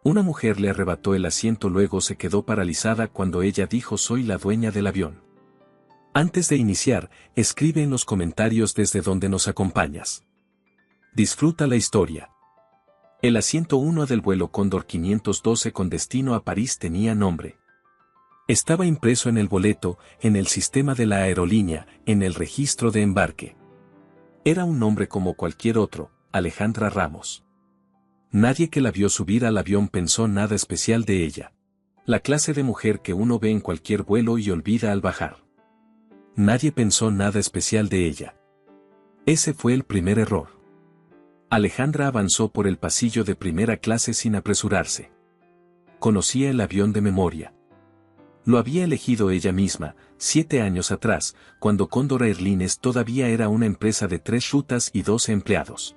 Una mujer le arrebató el asiento, luego se quedó paralizada cuando ella dijo: soy la dueña del avión. Antes de iniciar, escribe en los comentarios desde donde nos acompañas. Disfruta la historia. El asiento 1 del vuelo Cóndor 512 con destino a París tenía nombre. Estaba impreso en el boleto, en el sistema de la aerolínea, en el registro de embarque. Era un nombre como cualquier otro, Alejandra Ramos. Nadie que la vio subir al avión pensó nada especial de ella. La clase de mujer que uno ve en cualquier vuelo y olvida al bajar. Nadie pensó nada especial de ella. Ese fue el primer error. Alejandra avanzó por el pasillo de primera clase sin apresurarse. Conocía el avión de memoria. Lo había elegido ella misma, 7 años atrás, cuando Cóndor Airlines todavía era una empresa de 3 rutas y 12 empleados.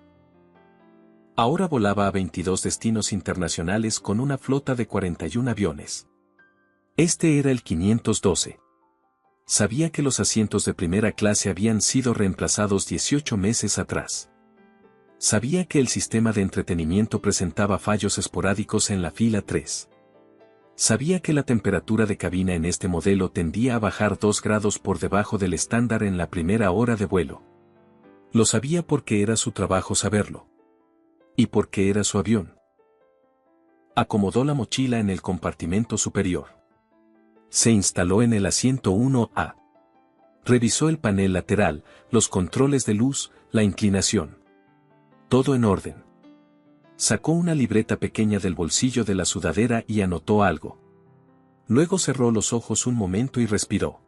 Ahora volaba a 22 destinos internacionales con una flota de 41 aviones. Este era el 512. Sabía que los asientos de primera clase habían sido reemplazados 18 meses atrás. Sabía que el sistema de entretenimiento presentaba fallos esporádicos en la fila 3. Sabía que la temperatura de cabina en este modelo tendía a bajar 2 grados por debajo del estándar en la primera hora de vuelo. Lo sabía porque era su trabajo saberlo. Y porque era su avión. Acomodó la mochila en el compartimento superior. Se instaló en el asiento 1A. Revisó el panel lateral, los controles de luz, la inclinación. Todo en orden. Sacó una libreta pequeña del bolsillo de la sudadera y anotó algo. Luego cerró los ojos un momento y respiró.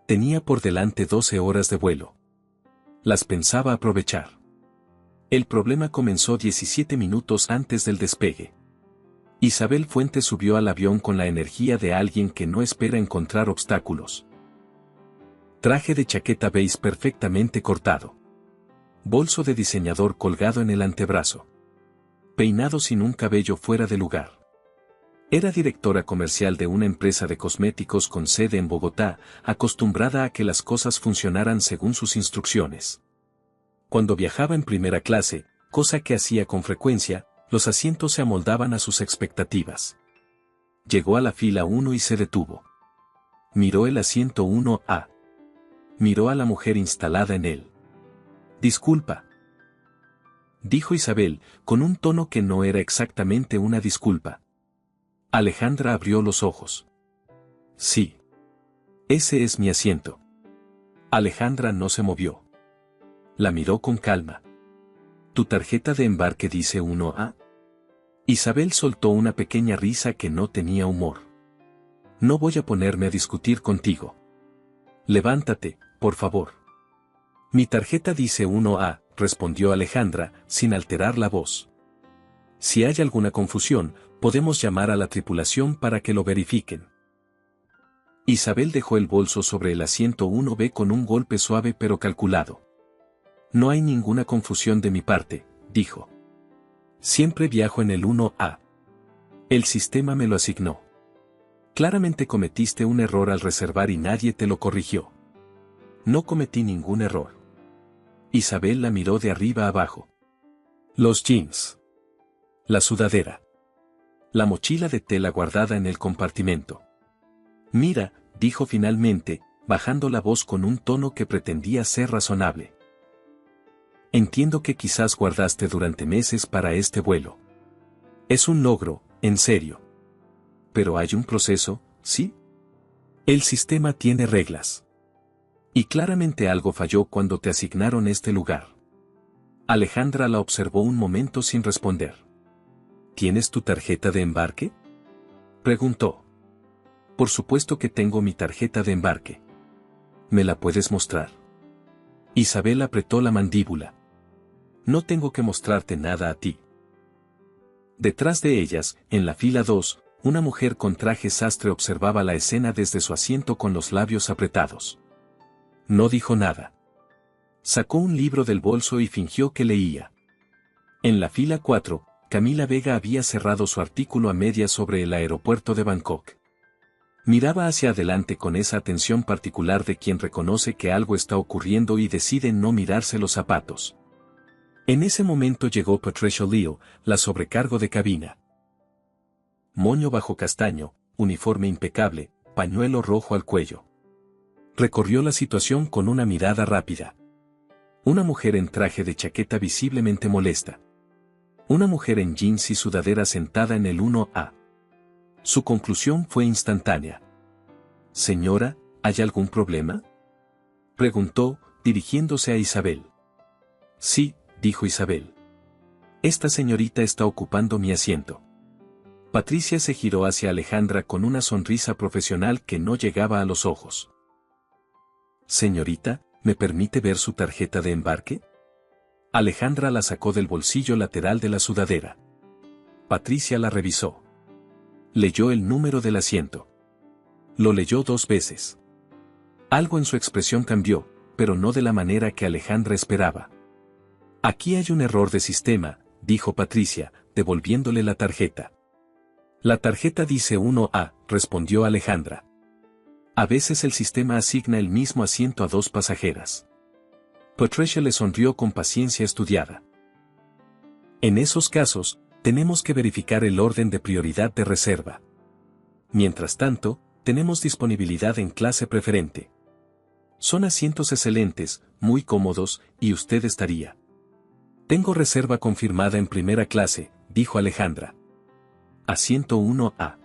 Tenía por delante 12 horas de vuelo. Las pensaba aprovechar. El problema comenzó 17 minutos antes del despegue. Isabel Fuentes subió al avión con la energía de alguien que no espera encontrar obstáculos. Traje de chaqueta beige perfectamente cortado. Bolso de diseñador colgado en el antebrazo. Peinado sin un cabello fuera de lugar. Era directora comercial de una empresa de cosméticos con sede en Bogotá, acostumbrada a que las cosas funcionaran según sus instrucciones. Cuando viajaba en primera clase, cosa que hacía con frecuencia, los asientos se amoldaban a sus expectativas. Llegó a la fila 1 y se detuvo. Miró el asiento 1A. Miró a la mujer instalada en él. «Disculpa», dijo Isabel, con un tono que no era exactamente una disculpa. Alejandra abrió los ojos. «Sí. Ese es mi asiento». Alejandra no se movió. La miró con calma. «¿Tu tarjeta de embarque dice 1A?» Isabel soltó una pequeña risa que no tenía humor. «No voy a ponerme a discutir contigo. Levántate, por favor». «Mi tarjeta dice 1A», respondió Alejandra, sin alterar la voz. «Si hay alguna confusión, podemos llamar a la tripulación para que lo verifiquen». Isabel dejó el bolso sobre el asiento 1B con un golpe suave pero calculado. «No hay ninguna confusión de mi parte», dijo. «Siempre viajo en el 1A. El sistema me lo asignó. Claramente cometiste un error al reservar y nadie te lo corrigió». «No cometí ningún error». Isabel la miró de arriba abajo. Los jeans. La sudadera. La mochila de tela guardada en el compartimento. «Mira», dijo finalmente, bajando la voz con un tono que pretendía ser razonable. «Entiendo que quizás guardaste durante meses para este vuelo. Es un logro, en serio. Pero hay un proceso, ¿sí? El sistema tiene reglas. Y claramente algo falló cuando te asignaron este lugar». Alejandra la observó un momento sin responder. «¿Tienes tu tarjeta de embarque?», preguntó. «Por supuesto que tengo mi tarjeta de embarque». «¿Me la puedes mostrar?». Isabel apretó la mandíbula. «No tengo que mostrarte nada a ti». Detrás de ellas, en la fila 2, una mujer con traje sastre observaba la escena desde su asiento con los labios apretados. No dijo nada. Sacó un libro del bolso y fingió que leía. En la fila 4, Camila Vega había cerrado su artículo a medias sobre el aeropuerto de Bangkok. Miraba hacia adelante con esa atención particular de quien reconoce que algo está ocurriendo y decide no mirarse los zapatos. En ese momento llegó Patricia Leo, la sobrecargo de cabina. moño bajo castaño, uniforme impecable, pañuelo rojo al cuello. Recorrió la situación con una mirada rápida. Una mujer en traje de chaqueta visiblemente molesta. Una mujer en jeans y sudadera sentada en el 1A. Su conclusión fue instantánea. «Señora, ¿hay algún problema?», preguntó, dirigiéndose a Isabel. «Sí», dijo Isabel. «Esta señorita está ocupando mi asiento». Patricia se giró hacia Alejandra con una sonrisa profesional que no llegaba a los ojos. «Señorita, ¿me permite ver su tarjeta de embarque?». Alejandra la sacó del bolsillo lateral de la sudadera. Patricia la revisó. Leyó el número del asiento. Lo leyó 2 veces. Algo en su expresión cambió, pero no de la manera que Alejandra esperaba. «Aquí hay un error de sistema», dijo Patricia, devolviéndole la tarjeta. «La tarjeta dice 1A», respondió Alejandra. «A veces el sistema asigna el mismo asiento a 2 pasajeras». Patricia le sonrió con paciencia estudiada. «En esos casos, tenemos que verificar el orden de prioridad de reserva. Mientras tanto, tenemos disponibilidad en clase preferente. Son asientos excelentes, muy cómodos, y usted estaría». «Tengo reserva confirmada en primera clase», dijo Alejandra. «Asiento 1A.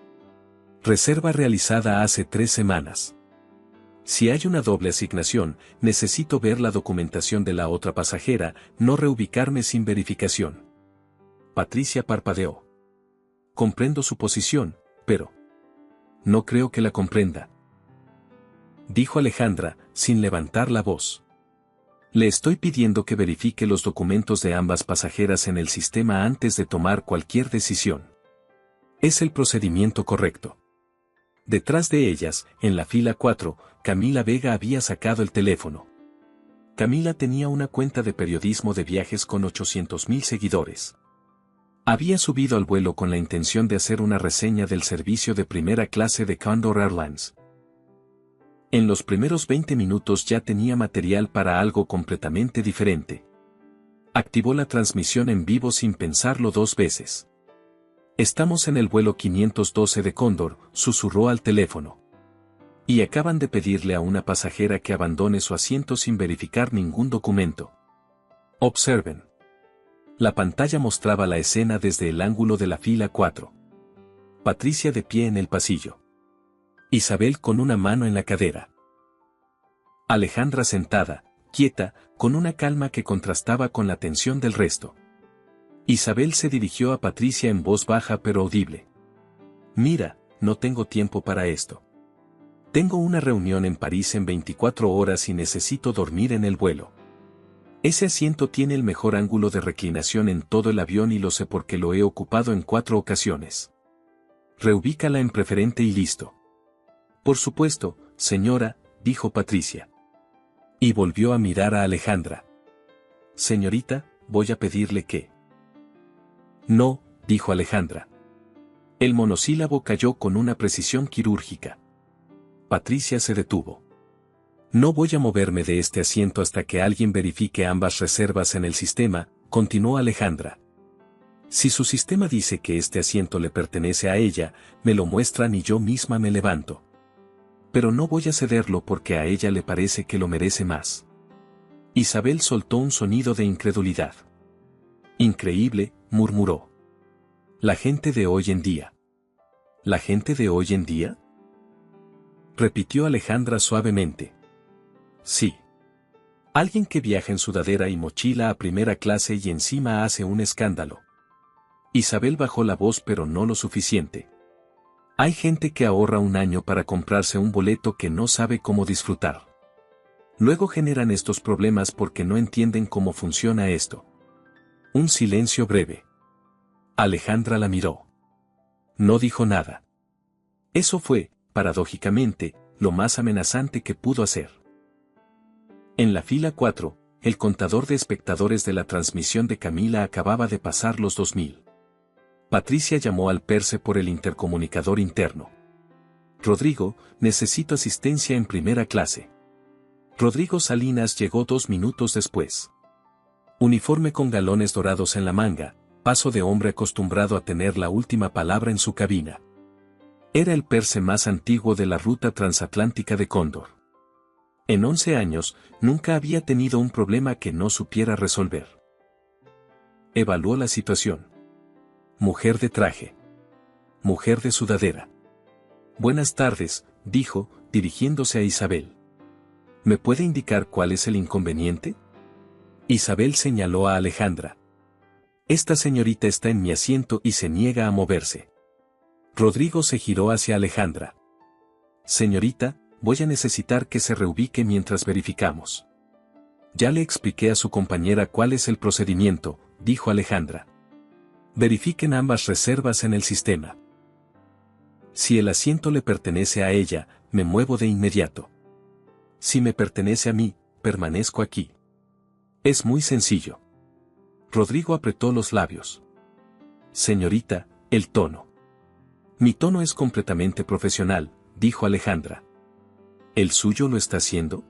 Reserva realizada hace 3 semanas. Si hay una doble asignación, necesito ver la documentación de la otra pasajera, no reubicarme sin verificación». Patricia parpadeó. «Comprendo su posición, pero no creo que la comprenda», dijo Alejandra, sin levantar la voz. «Le estoy pidiendo que verifique los documentos de ambas pasajeras en el sistema antes de tomar cualquier decisión. Es el procedimiento correcto». Detrás de ellas, en la fila 4, Camila Vega había sacado el teléfono. Camila tenía una cuenta de periodismo de viajes con 800.000 seguidores. Había subido al vuelo con la intención de hacer una reseña del servicio de primera clase de Condor Airlines. En los primeros 20 minutos ya tenía material para algo completamente diferente. Activó la transmisión en vivo sin pensarlo 2 veces. «Estamos en el vuelo 512 de Cóndor», susurró al teléfono. «Y acaban de pedirle a una pasajera que abandone su asiento sin verificar ningún documento. Observen». La pantalla mostraba la escena desde el ángulo de la fila 4. Patricia de pie en el pasillo. Isabel con una mano en la cadera. Alejandra sentada, quieta, con una calma que contrastaba con la tensión del resto. Isabel se dirigió a Patricia en voz baja pero audible. «Mira, no tengo tiempo para esto. Tengo una reunión en París en 24 horas y necesito dormir en el vuelo. Ese asiento tiene el mejor ángulo de reclinación en todo el avión y lo sé porque lo he ocupado en 4 ocasiones. Reubícala en preferente y listo». «Por supuesto, señora», dijo Patricia. Y volvió a mirar a Alejandra. «Señorita, voy a pedirle que». «No», dijo Alejandra. El monosílabo cayó con una precisión quirúrgica. Patricia se detuvo. «No voy a moverme de este asiento hasta que alguien verifique ambas reservas en el sistema», continuó Alejandra. «Si su sistema dice que este asiento le pertenece a ella, me lo muestran y yo misma me levanto. Pero no voy a cederlo porque a ella le parece que lo merece más». Isabel soltó un sonido de incredulidad. «Increíble», murmuró. «La gente de hoy en día». «¿La gente de hoy en día?», repitió Alejandra suavemente. «Sí. Alguien que viaja en sudadera y mochila a primera clase y encima hace un escándalo». Isabel bajó la voz pero no lo suficiente. «Hay gente que ahorra un año para comprarse un boleto que no sabe cómo disfrutar. Luego generan estos problemas porque no entienden cómo funciona esto». Un silencio breve. Alejandra la miró. No dijo nada. Eso fue, paradójicamente, lo más amenazante que pudo hacer. En la fila 4, el contador de espectadores de la transmisión de Camila acababa de pasar los 2000. Patricia llamó al perse por el intercomunicador interno. «Rodrigo, necesito asistencia en primera clase». Rodrigo Salinas llegó 2 minutos después. Uniforme con galones dorados en la manga, paso de hombre acostumbrado a tener la última palabra en su cabina. Era el perce más antiguo de la ruta transatlántica de Cóndor. En 11 años, nunca había tenido un problema que no supiera resolver. Evaluó la situación. Mujer de traje. Mujer de sudadera. Buenas tardes, dijo, dirigiéndose a Isabel. ¿Me puede indicar cuál es el inconveniente? Isabel señaló a Alejandra. Esta señorita está en mi asiento y se niega a moverse. Rodrigo se giró hacia Alejandra. Señorita, voy a necesitar que se reubique mientras verificamos. Ya le expliqué a su compañera cuál es el procedimiento, dijo Alejandra. Verifiquen ambas reservas en el sistema. Si el asiento le pertenece a ella, me muevo de inmediato. Si me pertenece a mí, permanezco aquí. Es muy sencillo. Rodrigo apretó los labios. Señorita, el tono. Mi tono es completamente profesional, dijo Alejandra. ¿El suyo lo está haciendo?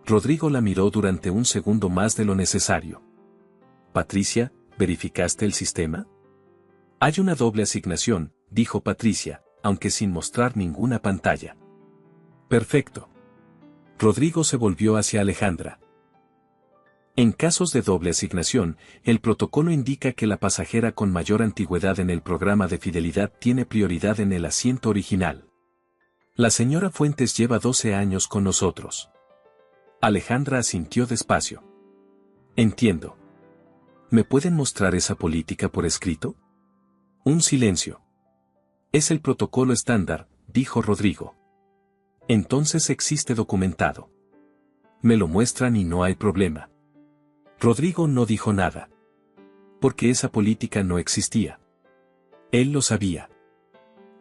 Rodrigo la miró durante un segundo más de lo necesario. Patricia, ¿verificaste el sistema? Hay una doble asignación, dijo Patricia, aunque sin mostrar ninguna pantalla. Perfecto. Rodrigo se volvió hacia Alejandra. En casos de doble asignación, el protocolo indica que la pasajera con mayor antigüedad en el programa de fidelidad tiene prioridad en el asiento original. La señora Fuentes lleva 12 años con nosotros. Alejandra asintió despacio. Entiendo. ¿Me pueden mostrar esa política por escrito? Un silencio. Es el protocolo estándar, dijo Rodrigo. Entonces existe documentado. Me lo muestran y no hay problema. Rodrigo no dijo nada. Porque esa política no existía. Él lo sabía.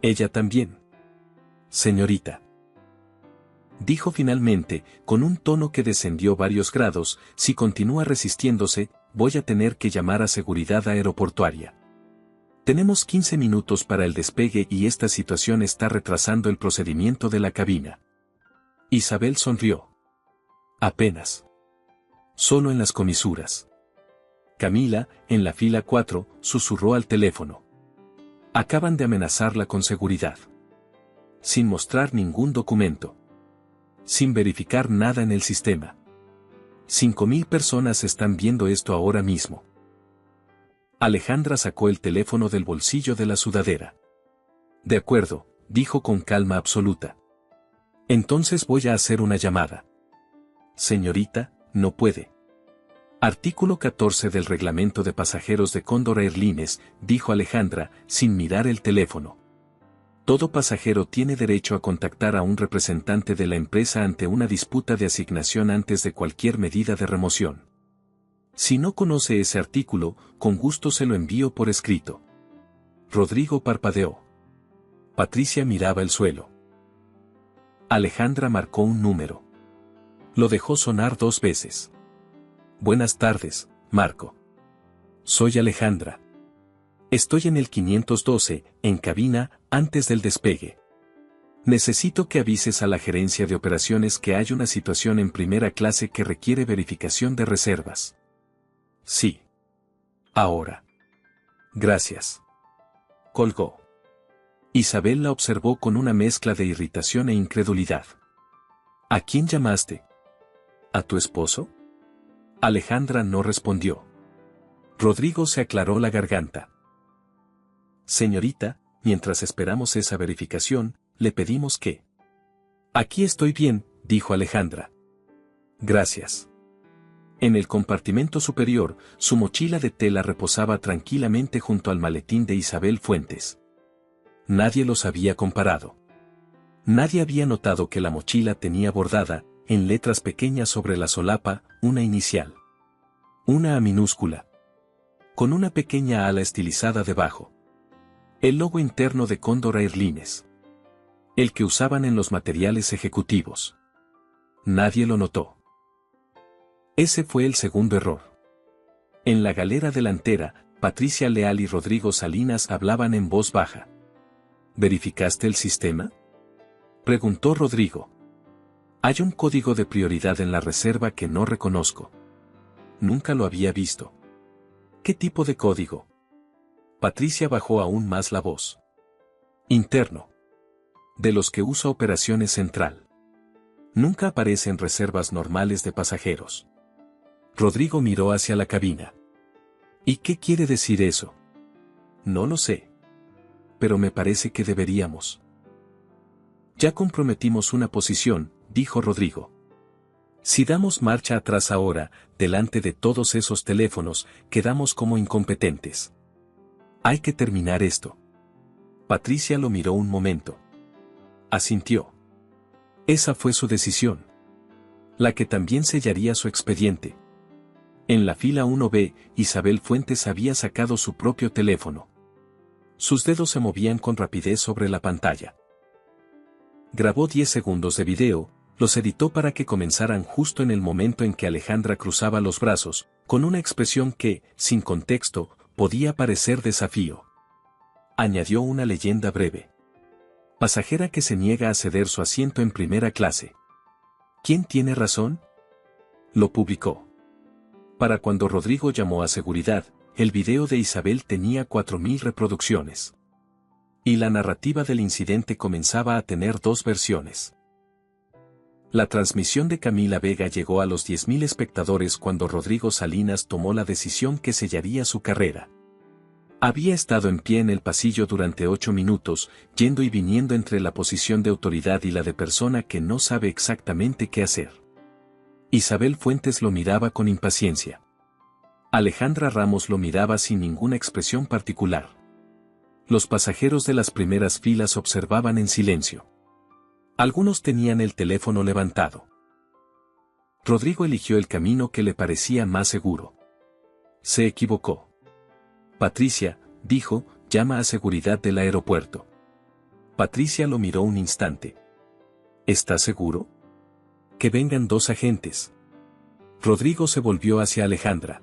Ella también. Señorita. Dijo finalmente, con un tono que descendió varios grados, si continúa resistiéndose, voy a tener que llamar a seguridad aeroportuaria. Tenemos 15 minutos para el despegue y esta situación está retrasando el procedimiento de la cabina. Isabel sonrió. Apenas. Solo en las comisuras. Camila, en la fila 4, susurró al teléfono. Acaban de amenazarla con seguridad. Sin mostrar ningún documento. Sin verificar nada en el sistema. 5.000 personas están viendo esto ahora mismo. Alejandra sacó el teléfono del bolsillo de la sudadera. De acuerdo, dijo con calma absoluta. Entonces voy a hacer una llamada. Señorita, no puede. Artículo 14 del Reglamento de Pasajeros de Cóndor Airlines, dijo Alejandra, sin mirar el teléfono. Todo pasajero tiene derecho a contactar a un representante de la empresa ante una disputa de asignación antes de cualquier medida de remoción. Si no conoce ese artículo, con gusto se lo envío por escrito. Rodrigo parpadeó. Patricia miraba el suelo. Alejandra marcó un número. Lo dejó sonar 2 veces. Buenas tardes, Marco. Soy Alejandra. Estoy en el 512, en cabina, antes del despegue. Necesito que avises a la gerencia de operaciones que hay una situación en primera clase que requiere verificación de reservas. Sí. Ahora. Gracias. Colgó. Isabel la observó con una mezcla de irritación e incredulidad. ¿A quién llamaste? ¿A tu esposo? Alejandra no respondió. Rodrigo se aclaró la garganta. Señorita, mientras esperamos esa verificación, le pedimos que... Aquí estoy bien, dijo Alejandra. Gracias. En el compartimento superior, su mochila de tela reposaba tranquilamente junto al maletín de Isabel Fuentes. Nadie los había comparado. Nadie había notado que la mochila tenía bordada, en letras pequeñas sobre la solapa, una inicial. Una A minúscula. Con una pequeña ala estilizada debajo. El logo interno de Cóndor Airlines. El que usaban en los materiales ejecutivos. Nadie lo notó. Ese fue el segundo error. En la galera delantera, Patricia Leal y Rodrigo Salinas hablaban en voz baja. ¿Verificaste el sistema? Preguntó Rodrigo. Hay un código de prioridad en la reserva que no reconozco. Nunca lo había visto. ¿Qué tipo de código? Patricia bajó aún más la voz. Interno. De los que usa Operaciones Central. Nunca aparecen reservas normales de pasajeros. Rodrigo miró hacia la cabina. ¿Y qué quiere decir eso? No lo sé. Pero me parece que deberíamos. Ya comprometimos una posición, dijo Rodrigo. Si damos marcha atrás ahora, delante de todos esos teléfonos, quedamos como incompetentes. Hay que terminar esto. Patricia lo miró un momento. Asintió. Esa fue su decisión. La que también sellaría su expediente. En la fila 1B, Isabel Fuentes había sacado su propio teléfono. Sus dedos se movían con rapidez sobre la pantalla. Grabó 10 segundos de video, los editó para que comenzaran justo en el momento en que Alejandra cruzaba los brazos, con una expresión que, sin contexto, podía parecer desafío. Añadió una leyenda breve. Pasajera que se niega a ceder su asiento en primera clase. ¿Quién tiene razón? Lo publicó. Para cuando Rodrigo llamó a seguridad, el video de Isabel tenía 4.000 reproducciones. Y la narrativa del incidente comenzaba a tener dos versiones. La transmisión de Camila Vega llegó a los 10.000 espectadores cuando Rodrigo Salinas tomó la decisión que sellaría su carrera. Había estado en pie en el pasillo durante 8 minutos, yendo y viniendo entre la posición de autoridad y la de persona que no sabe exactamente qué hacer. Isabel Fuentes lo miraba con impaciencia. Alejandra Ramos lo miraba sin ninguna expresión particular. Los pasajeros de las primeras filas observaban en silencio. Algunos tenían el teléfono levantado. Rodrigo eligió el camino que le parecía más seguro. Se equivocó. Patricia, dijo, llama a seguridad del aeropuerto. Patricia lo miró un instante. ¿Estás seguro? Que vengan 2 agentes. Rodrigo se volvió hacia Alejandra.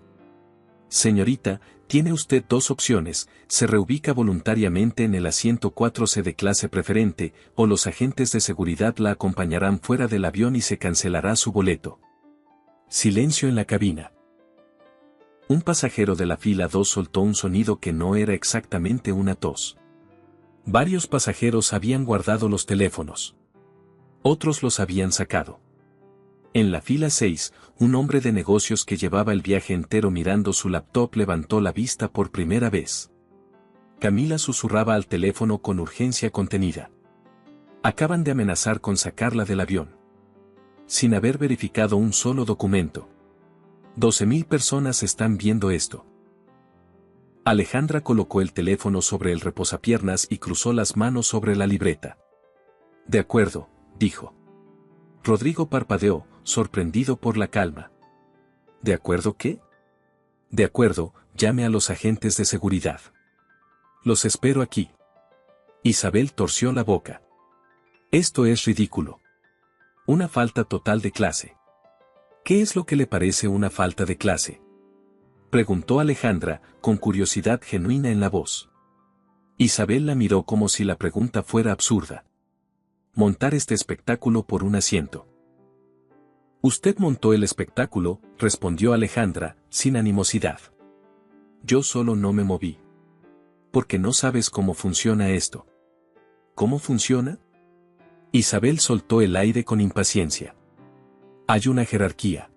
Señorita, tiene usted 2 opciones, se reubica voluntariamente en el asiento 4C de clase preferente, o los agentes de seguridad la acompañarán fuera del avión y se cancelará su boleto. Silencio en la cabina. Un pasajero de la fila 2 soltó un sonido que no era exactamente una tos. Varios pasajeros habían guardado los teléfonos. Otros los habían sacado. En la fila 6, un hombre de negocios que llevaba el viaje entero mirando su laptop levantó la vista por primera vez. Camila susurraba al teléfono con urgencia contenida. Acaban de amenazar con sacarla del avión. Sin haber verificado un solo documento. 12.000 personas están viendo esto. Alejandra colocó el teléfono sobre el reposapiernas y cruzó las manos sobre la libreta. De acuerdo, dijo. Rodrigo parpadeó, sorprendido por la calma. ¿De acuerdo qué? De acuerdo, llame a los agentes de seguridad. Los espero aquí. Isabel torció la boca. Esto es ridículo. Una falta total de clase. ¿Qué es lo que le parece una falta de clase? Preguntó Alejandra, con curiosidad genuina en la voz. Isabel la miró como si la pregunta fuera absurda. Montar este espectáculo por un asiento. Usted montó el espectáculo, respondió Alejandra, sin animosidad. Yo solo no me moví. Porque no sabes cómo funciona esto. ¿Cómo funciona? Isabel soltó el aire con impaciencia. Hay una jerarquía.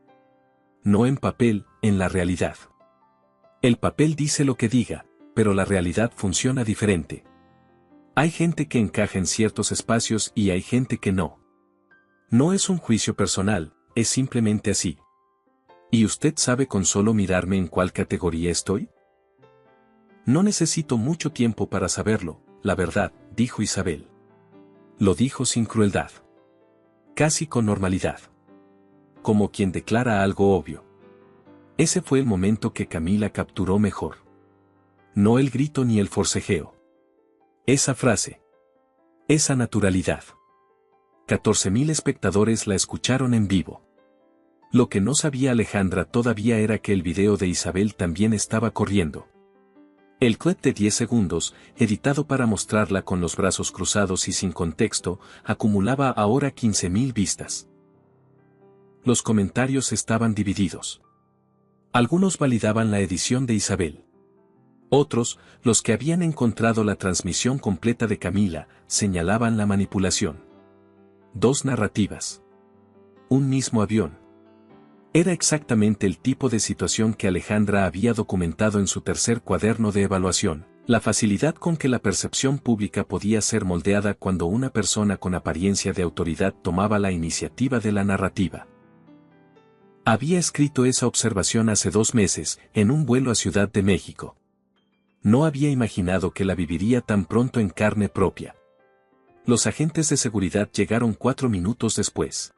No en papel, en la realidad. El papel dice lo que diga, pero la realidad funciona diferente. Hay gente que encaja en ciertos espacios y hay gente que no. No es un juicio personal, es simplemente así. ¿Y usted sabe con solo mirarme en cuál categoría estoy? No necesito mucho tiempo para saberlo, la verdad, dijo Isabel. Lo dijo sin crueldad. Casi con normalidad. Como quien declara algo obvio. Ese fue el momento que Camila capturó mejor. No el grito ni el forcejeo. Esa frase. Esa naturalidad. 14.000 espectadores la escucharon en vivo. Lo que no sabía Alejandra todavía era que el video de Isabel también estaba corriendo. El clip de 10 segundos, editado para mostrarla con los brazos cruzados y sin contexto, acumulaba ahora 15.000 vistas. Los comentarios estaban divididos. Algunos validaban la edición de Isabel. Otros, los que habían encontrado la transmisión completa de Camila, señalaban la manipulación. Dos narrativas. Un mismo avión. Era exactamente el tipo de situación que Alejandra había documentado en su tercer cuaderno de evaluación, la facilidad con que la percepción pública podía ser moldeada cuando una persona con apariencia de autoridad tomaba la iniciativa de la narrativa. Había escrito esa observación hace 2 meses, en un vuelo a Ciudad de México. No había imaginado que la viviría tan pronto en carne propia. Los agentes de seguridad llegaron 4 minutos después.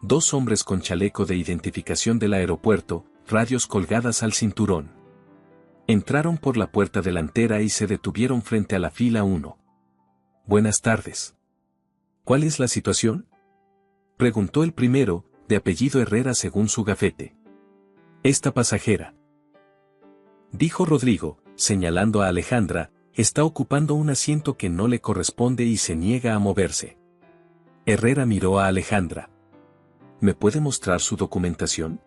2 hombres con chaleco de identificación del aeropuerto, radios colgadas al cinturón. Entraron por la puerta delantera y se detuvieron frente a la fila 1. Buenas tardes. ¿Cuál es la situación?, preguntó el primero, de apellido Herrera según su gafete. Esta pasajera, dijo Rodrigo, señalando a Alejandra, está ocupando un asiento que no le corresponde y se niega a moverse. Herrera miró a Alejandra. ¿Me puede mostrar su documentación?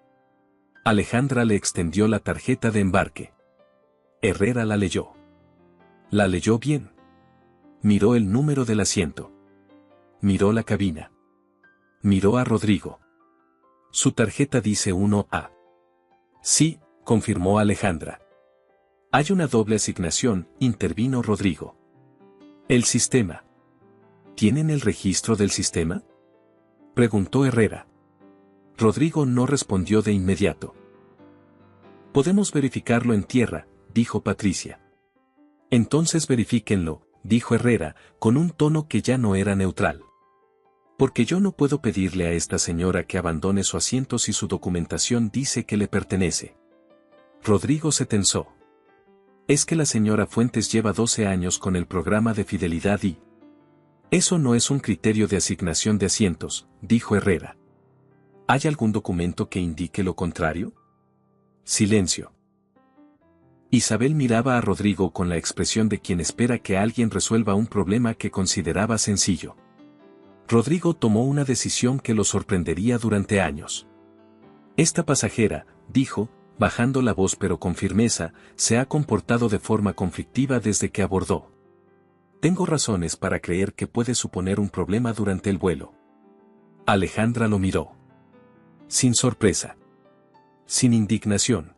Alejandra le extendió la tarjeta de embarque. Herrera la leyó. La leyó bien. Miró el número del asiento. Miró la cabina. Miró a Rodrigo. Su tarjeta dice 1A. Sí, confirmó Alejandra. Hay una doble asignación, intervino Rodrigo. El sistema. ¿Tienen el registro del sistema?, preguntó Herrera. Rodrigo no respondió de inmediato. Podemos verificarlo en tierra, dijo Patricia. Entonces verifíquenlo, dijo Herrera, con un tono que ya no era neutral. Porque yo no puedo pedirle a esta señora que abandone su asiento si su documentación dice que le pertenece. Rodrigo se tensó. Es que la señora Fuentes lleva 12 años con el programa de fidelidad y... Eso no es un criterio de asignación de asientos, dijo Herrera. ¿Hay algún documento que indique lo contrario? Silencio. Isabel miraba a Rodrigo con la expresión de quien espera que alguien resuelva un problema que consideraba sencillo. Rodrigo tomó una decisión que lo sorprendería durante años. Esta pasajera, dijo, bajando la voz pero con firmeza, se ha comportado de forma conflictiva desde que abordó. Tengo razones para creer que puede suponer un problema durante el vuelo. Alejandra lo miró. Sin sorpresa. Sin indignación.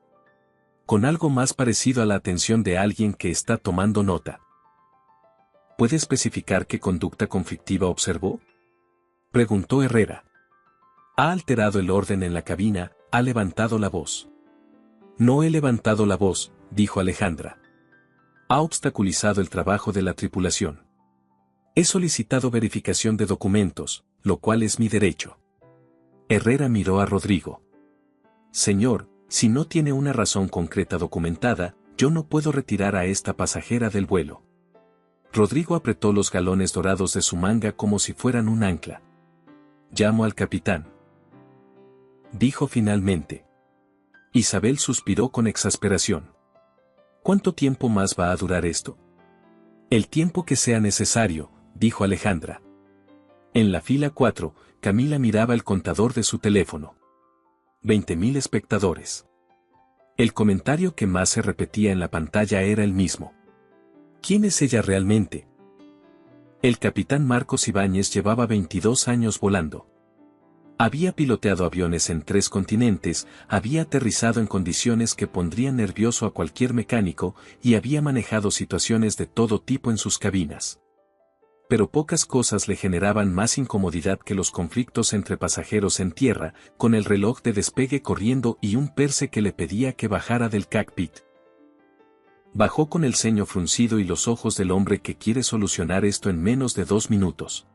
Con algo más parecido a la atención de alguien que está tomando nota. ¿Puede especificar qué conducta conflictiva observó?, preguntó Herrera. Ha alterado el orden en la cabina, ha levantado la voz. No he levantado la voz, dijo Alejandra. Ha obstaculizado el trabajo de la tripulación. He solicitado verificación de documentos, lo cual es mi derecho. Herrera miró a Rodrigo. Señor, si no tiene una razón concreta documentada, yo no puedo retirar a esta pasajera del vuelo. Rodrigo apretó los galones dorados de su manga como si fueran un ancla. Llamo al capitán, dijo finalmente. Isabel suspiró con exasperación. ¿Cuánto tiempo más va a durar esto? El tiempo que sea necesario, dijo Alejandra. En la fila 4, Camila miraba el contador de su teléfono. 20.000 espectadores. El comentario que más se repetía en la pantalla era el mismo. ¿Quién es ella realmente? El capitán Marcos Ibáñez llevaba 22 años volando. Había piloteado aviones en 3 continentes, había aterrizado en condiciones que pondrían nervioso a cualquier mecánico y había manejado situaciones de todo tipo en sus cabinas. Pero pocas cosas le generaban más incomodidad que los conflictos entre pasajeros en tierra, con el reloj de despegue corriendo y un perse que le pedía que bajara del cockpit. Bajó con el ceño fruncido y los ojos del hombre que quiere solucionar esto en menos de 2 minutos.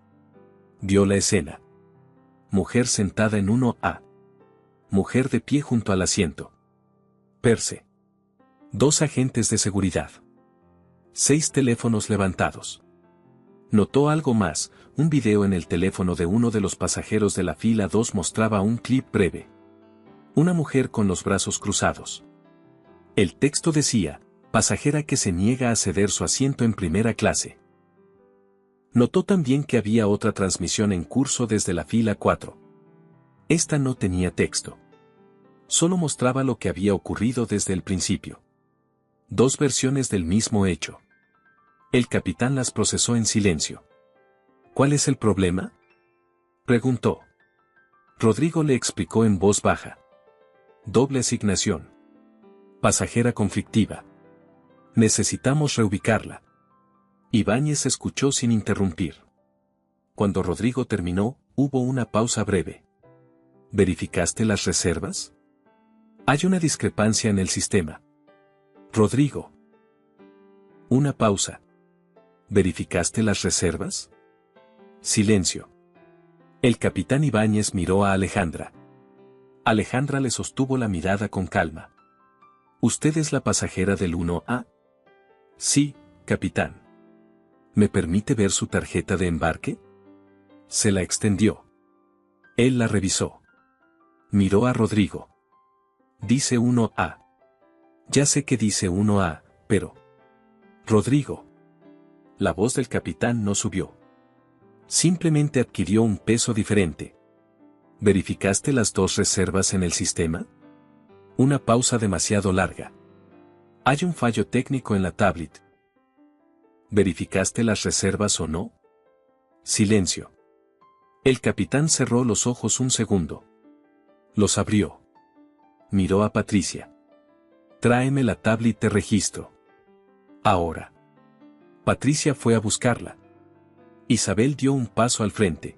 Vio la escena. Mujer sentada en 1A. Mujer de pie junto al asiento. Perse. 2 agentes de seguridad. 6 teléfonos levantados. Notó algo más, un video en el teléfono de uno de los pasajeros de la fila 2 mostraba un clip breve. Una mujer con los brazos cruzados. El texto decía, pasajera que se niega a ceder su asiento en primera clase. Notó también que había otra transmisión en curso desde la fila 4. Esta no tenía texto. Solo mostraba lo que había ocurrido desde el principio. Dos versiones del mismo hecho. El capitán las procesó en silencio. ¿Cuál es el problema?, preguntó. Rodrigo le explicó en voz baja. Doble asignación. Pasajera conflictiva. Necesitamos reubicarla. Ibáñez escuchó sin interrumpir. Cuando Rodrigo terminó, hubo una pausa breve. ¿Verificaste las reservas? Hay una discrepancia en el sistema. Rodrigo. Una pausa. ¿Verificaste las reservas? Silencio. El capitán Ibáñez miró a Alejandra. Alejandra le sostuvo la mirada con calma. ¿Usted es la pasajera del 1A? Sí, capitán. ¿Me permite ver su tarjeta de embarque? Se la extendió. Él la revisó. Miró a Rodrigo. Dice 1A. Ya sé que dice 1A, pero... Rodrigo. La voz del capitán no subió. Simplemente adquirió un peso diferente. ¿Verificaste las dos reservas en el sistema? Una pausa demasiado larga. Hay un fallo técnico en la tablet. ¿Verificaste las reservas o no? Silencio. El capitán cerró los ojos un segundo. Los abrió. Miró a Patricia. Tráeme la tablet de registro. Ahora. Patricia fue a buscarla. Isabel dio un paso al frente.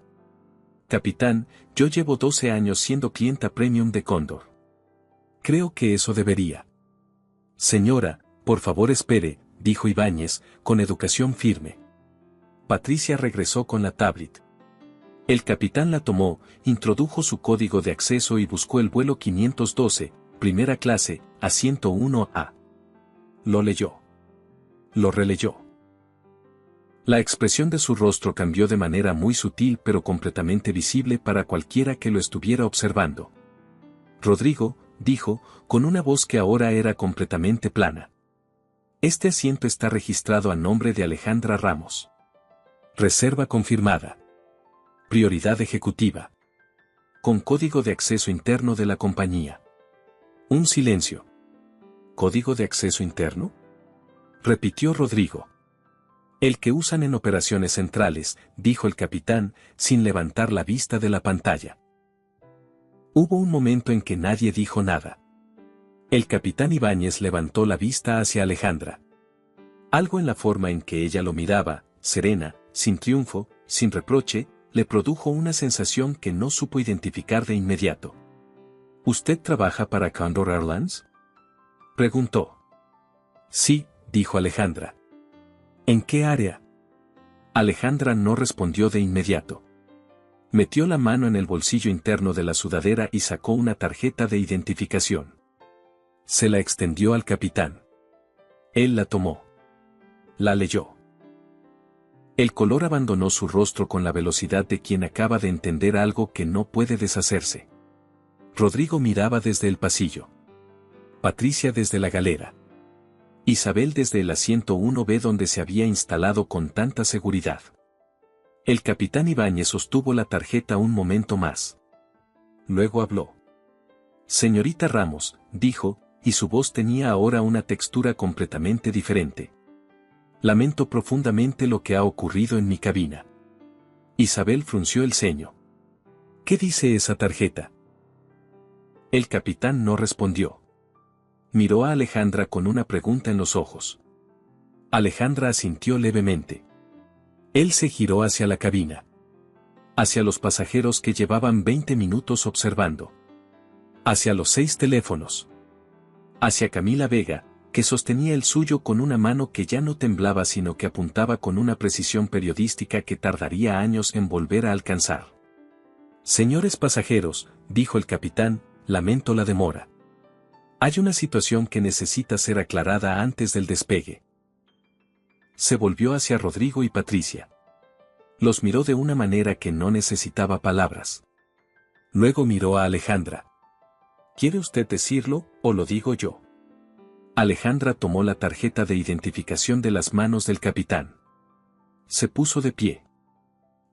Capitán, yo llevo 12 años siendo clienta premium de Cóndor. Creo que eso debería. Señora, por favor espere, dijo Ibáñez, con educación firme. Patricia regresó con la tablet. El capitán la tomó, introdujo su código de acceso y buscó el vuelo 512, primera clase, asiento 1A. Lo leyó. Lo releyó. La expresión de su rostro cambió de manera muy sutil pero completamente visible para cualquiera que lo estuviera observando. Rodrigo, dijo, con una voz que ahora era completamente plana. Este asiento está registrado a nombre de Alejandra Ramos. Reserva confirmada. Prioridad ejecutiva. Con código de acceso interno de la compañía. Un silencio. ¿Código de acceso interno?, repitió Rodrigo. El que usan en operaciones centrales, dijo el capitán, sin levantar la vista de la pantalla. Hubo un momento en que nadie dijo nada. El capitán Ibáñez levantó la vista hacia Alejandra. Algo en la forma en que ella lo miraba, serena, sin triunfo, sin reproche, le produjo una sensación que no supo identificar de inmediato. ¿Usted trabaja para Condor Airlines?, preguntó. Sí, dijo Alejandra. ¿En qué área? Alejandra no respondió de inmediato. Metió la mano en el bolsillo interno de la sudadera y sacó una tarjeta de identificación. Se la extendió al capitán. Él la tomó. La leyó. El color abandonó su rostro con la velocidad de quien acaba de entender algo que no puede deshacerse. Rodrigo miraba desde el pasillo. Patricia desde la galera. Isabel desde el asiento 1B donde se había instalado con tanta seguridad. El capitán Ibáñez sostuvo la tarjeta un momento más. Luego habló. Señorita Ramos, dijo, y su voz tenía ahora una textura completamente diferente. Lamento profundamente lo que ha ocurrido en mi cabina. Isabel frunció el ceño. ¿Qué dice esa tarjeta? El capitán no respondió. Miró a Alejandra con una pregunta en los ojos. Alejandra asintió levemente. Él se giró hacia la cabina. Hacia los pasajeros que llevaban 20 minutos observando. Hacia los 6 teléfonos. Hacia Camila Vega, que sostenía el suyo con una mano que ya no temblaba sino que apuntaba con una precisión periodística que tardaría años en volver a alcanzar. Señores pasajeros, dijo el capitán, lamento la demora. Hay una situación que necesita ser aclarada antes del despegue. Se volvió hacia Rodrigo y Patricia. Los miró de una manera que no necesitaba palabras. Luego miró a Alejandra. ¿Quiere usted decirlo, o lo digo yo? Alejandra tomó la tarjeta de identificación de las manos del capitán. Se puso de pie.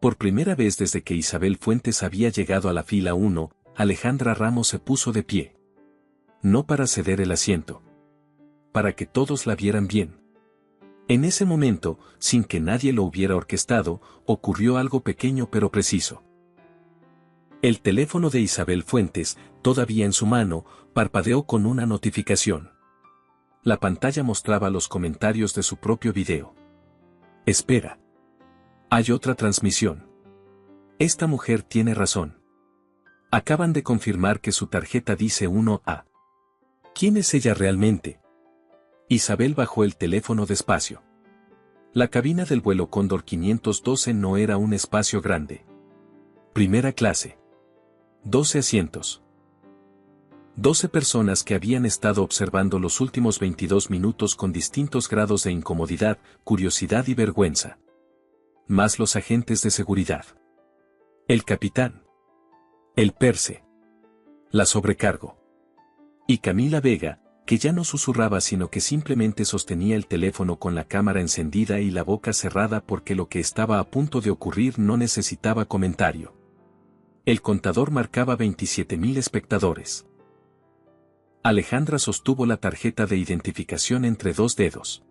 Por primera vez desde que Isabel Fuentes había llegado a la fila 1, Alejandra Ramos se puso de pie. No para ceder el asiento. para que todos la vieran bien. En ese momento, sin que nadie lo hubiera orquestado, ocurrió algo pequeño pero preciso. El teléfono de Isabel Fuentes, todavía en su mano, parpadeó con una notificación. La pantalla mostraba los comentarios de su propio video. Espera. Hay otra transmisión. Esta mujer tiene razón. Acaban de confirmar que su tarjeta dice 1A. ¿Quién es ella realmente? Isabel bajó el teléfono despacio. La cabina del vuelo Cóndor 512 no era un espacio grande. Primera clase. 12 asientos. 12 personas que habían estado observando los últimos 22 minutos con distintos grados de incomodidad, curiosidad y vergüenza. Más los agentes de seguridad. El capitán. El perse. La sobrecargo. Y Camila Vega, que ya no susurraba sino que simplemente sostenía el teléfono con la cámara encendida y la boca cerrada porque lo que estaba a punto de ocurrir no necesitaba comentario. El contador marcaba 27.000 espectadores. Alejandra sostuvo la tarjeta de identificación entre dos dedos.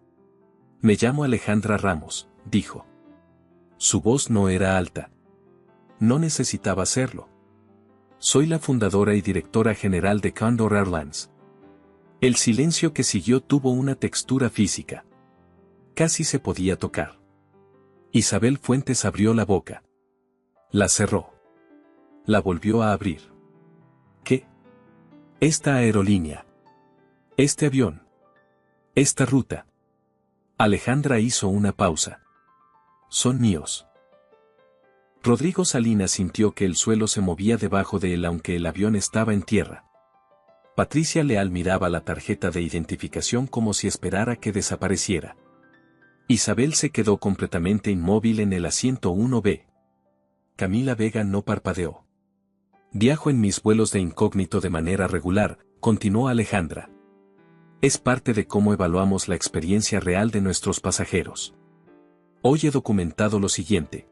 Me llamo Alejandra Ramos, dijo. Su voz no era alta. No necesitaba serlo. Soy la fundadora y directora general de Condor Airlines. El silencio que siguió tuvo una textura física. Casi se podía tocar. Isabel Fuentes abrió la boca. La cerró. La volvió a abrir. ¿Qué? Esta aerolínea. Este avión. Esta ruta. Alejandra hizo una pausa. Son míos. Rodrigo Salinas sintió que el suelo se movía debajo de él aunque el avión estaba en tierra. Patricia Leal miraba la tarjeta de identificación como si esperara que desapareciera. Isabel se quedó completamente inmóvil en el asiento 1B. Camila Vega no parpadeó. Viajo en mis vuelos de incógnito de manera regular, continuó Alejandra. Es parte de cómo evaluamos la experiencia real de nuestros pasajeros. Hoy he documentado lo siguiente.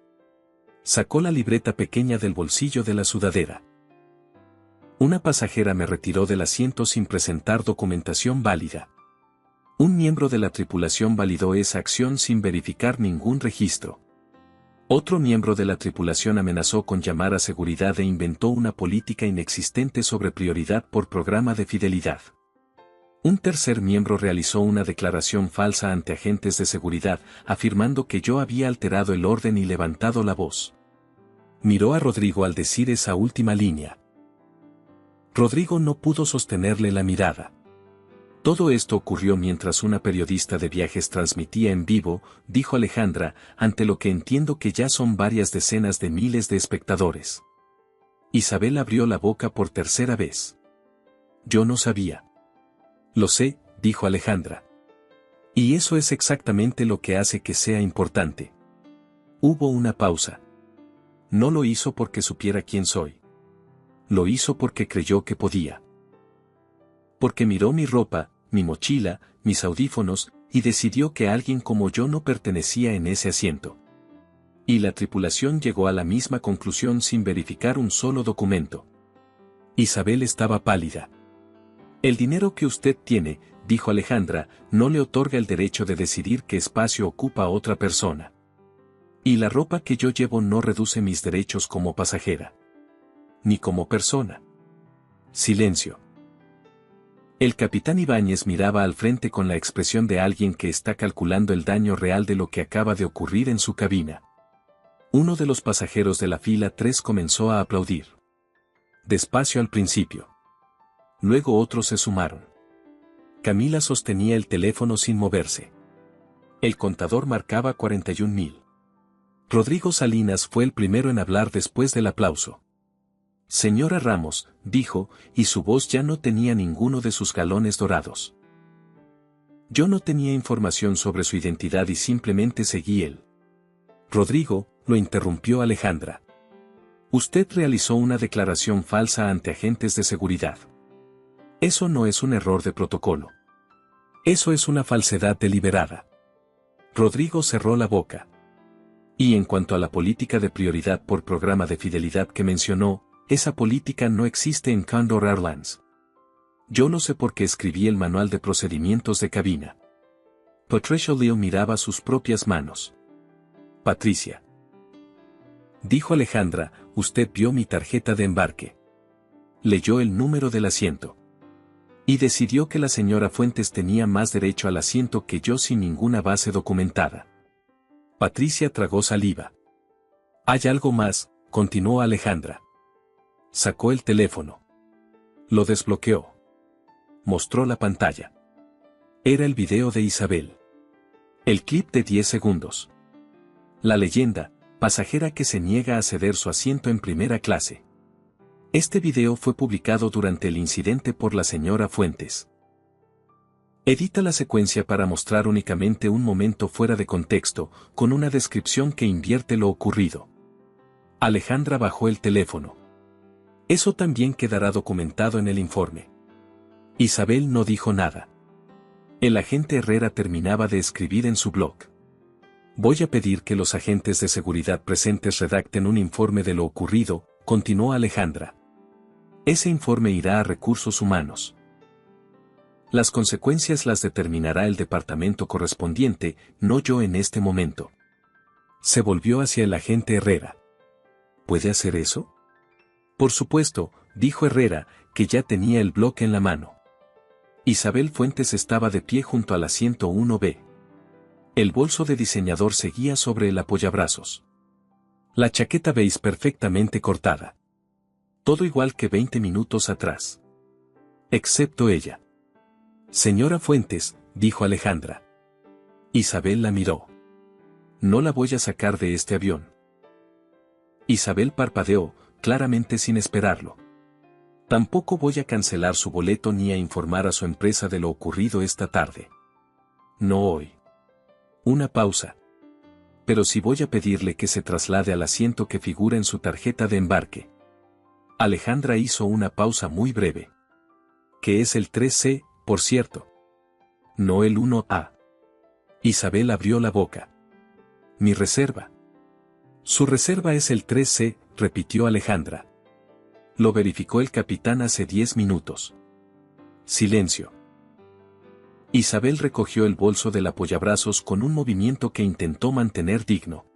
Sacó la libreta pequeña del bolsillo de la sudadera. Una pasajera me retiró del asiento sin presentar documentación válida. Un miembro de la tripulación validó esa acción sin verificar ningún registro. Otro miembro de la tripulación amenazó con llamar a seguridad e inventó una política inexistente sobre prioridad por programa de fidelidad. Un tercer miembro realizó una declaración falsa ante agentes de seguridad, afirmando que yo había alterado el orden y levantado la voz. Miró a Rodrigo al decir esa última línea. Rodrigo no pudo sostenerle la mirada. Todo esto ocurrió mientras una periodista de viajes transmitía en vivo, dijo Alejandra, ante lo que entiendo que ya son varias decenas de miles de espectadores. Isabel abrió la boca por tercera vez. Yo no sabía. Lo sé, dijo Alejandra. Y eso es exactamente lo que hace que sea importante. Hubo una pausa. No lo hizo porque supiera quién soy. Lo hizo porque creyó que podía. Porque miró mi ropa, mi mochila, mis audífonos, y decidió que alguien como yo no pertenecía en ese asiento. Y la tripulación llegó a la misma conclusión sin verificar un solo documento. Isabel estaba pálida. El dinero que usted tiene, dijo Alejandra, no le otorga el derecho de decidir qué espacio ocupa otra persona. Y la ropa que yo llevo no reduce mis derechos como pasajera. Ni como persona. Silencio. El capitán Ibáñez miraba al frente con la expresión de alguien que está calculando el daño real de lo que acaba de ocurrir en su cabina. Uno de los pasajeros de la fila 3 comenzó a aplaudir. Despacio al principio. Luego otros se sumaron. Camila sostenía el teléfono sin moverse. El contador marcaba 41.000. Rodrigo Salinas fue el primero en hablar después del aplauso. Señora Ramos, dijo, y su voz ya no tenía ninguno de sus galones dorados. Yo no tenía información sobre su identidad y simplemente seguí él. Rodrigo, lo interrumpió Alejandra. Usted realizó una declaración falsa ante agentes de seguridad. Eso no es un error de protocolo. Eso es una falsedad deliberada. Rodrigo cerró la boca. Y en cuanto a la política de prioridad por programa de fidelidad que mencionó, esa política no existe en Condor Airlines. Yo no sé por qué escribí el manual de procedimientos de cabina. Patricia Leo miraba sus propias manos. Patricia. Dijo Alejandra, usted vio mi tarjeta de embarque. Leyó el número del asiento. Y decidió que la señora Fuentes tenía más derecho al asiento que yo sin ninguna base documentada. Patricia tragó saliva. Hay algo más, continuó Alejandra. Sacó el teléfono. Lo desbloqueó. Mostró la pantalla. Era el video de Isabel. El clip de 10 segundos. La leyenda, pasajera que se niega a ceder su asiento en primera clase. Este video fue publicado durante el incidente por la señora Fuentes. Edita la secuencia para mostrar únicamente un momento fuera de contexto, con una descripción que invierte lo ocurrido. Alejandra bajó el teléfono. Eso también quedará documentado en el informe. Isabel no dijo nada. El agente Herrera terminaba de escribir en su blog. Voy a pedir que los agentes de seguridad presentes redacten un informe de lo ocurrido, continuó Alejandra. Ese informe irá a recursos humanos. Las consecuencias las determinará el departamento correspondiente, no yo en este momento. Se volvió hacia el agente Herrera. ¿Puede hacer eso? Por supuesto, dijo Herrera, que ya tenía el bloque en la mano. Isabel Fuentes estaba de pie junto al asiento 1B. El bolso de diseñador seguía sobre el apoyabrazos. La chaqueta beige perfectamente cortada. Todo igual que 20 minutos atrás. Excepto ella. Señora Fuentes, dijo Alejandra. Isabel la miró. No la voy a sacar de este avión. Isabel parpadeó, claramente sin esperarlo. Tampoco voy a cancelar su boleto ni a informar a su empresa de lo ocurrido esta tarde. No hoy. Una pausa. Pero sí voy a pedirle que se traslade al asiento que figura en su tarjeta de embarque. Alejandra hizo una pausa muy breve. Que es el 3C, por cierto. No el 1A. Isabel abrió la boca. Mi reserva. Su reserva es el 3C, repitió Alejandra. Lo verificó el capitán hace 10 minutos. Silencio. Isabel recogió el bolso del apoyabrazos con un movimiento que intentó mantener digno.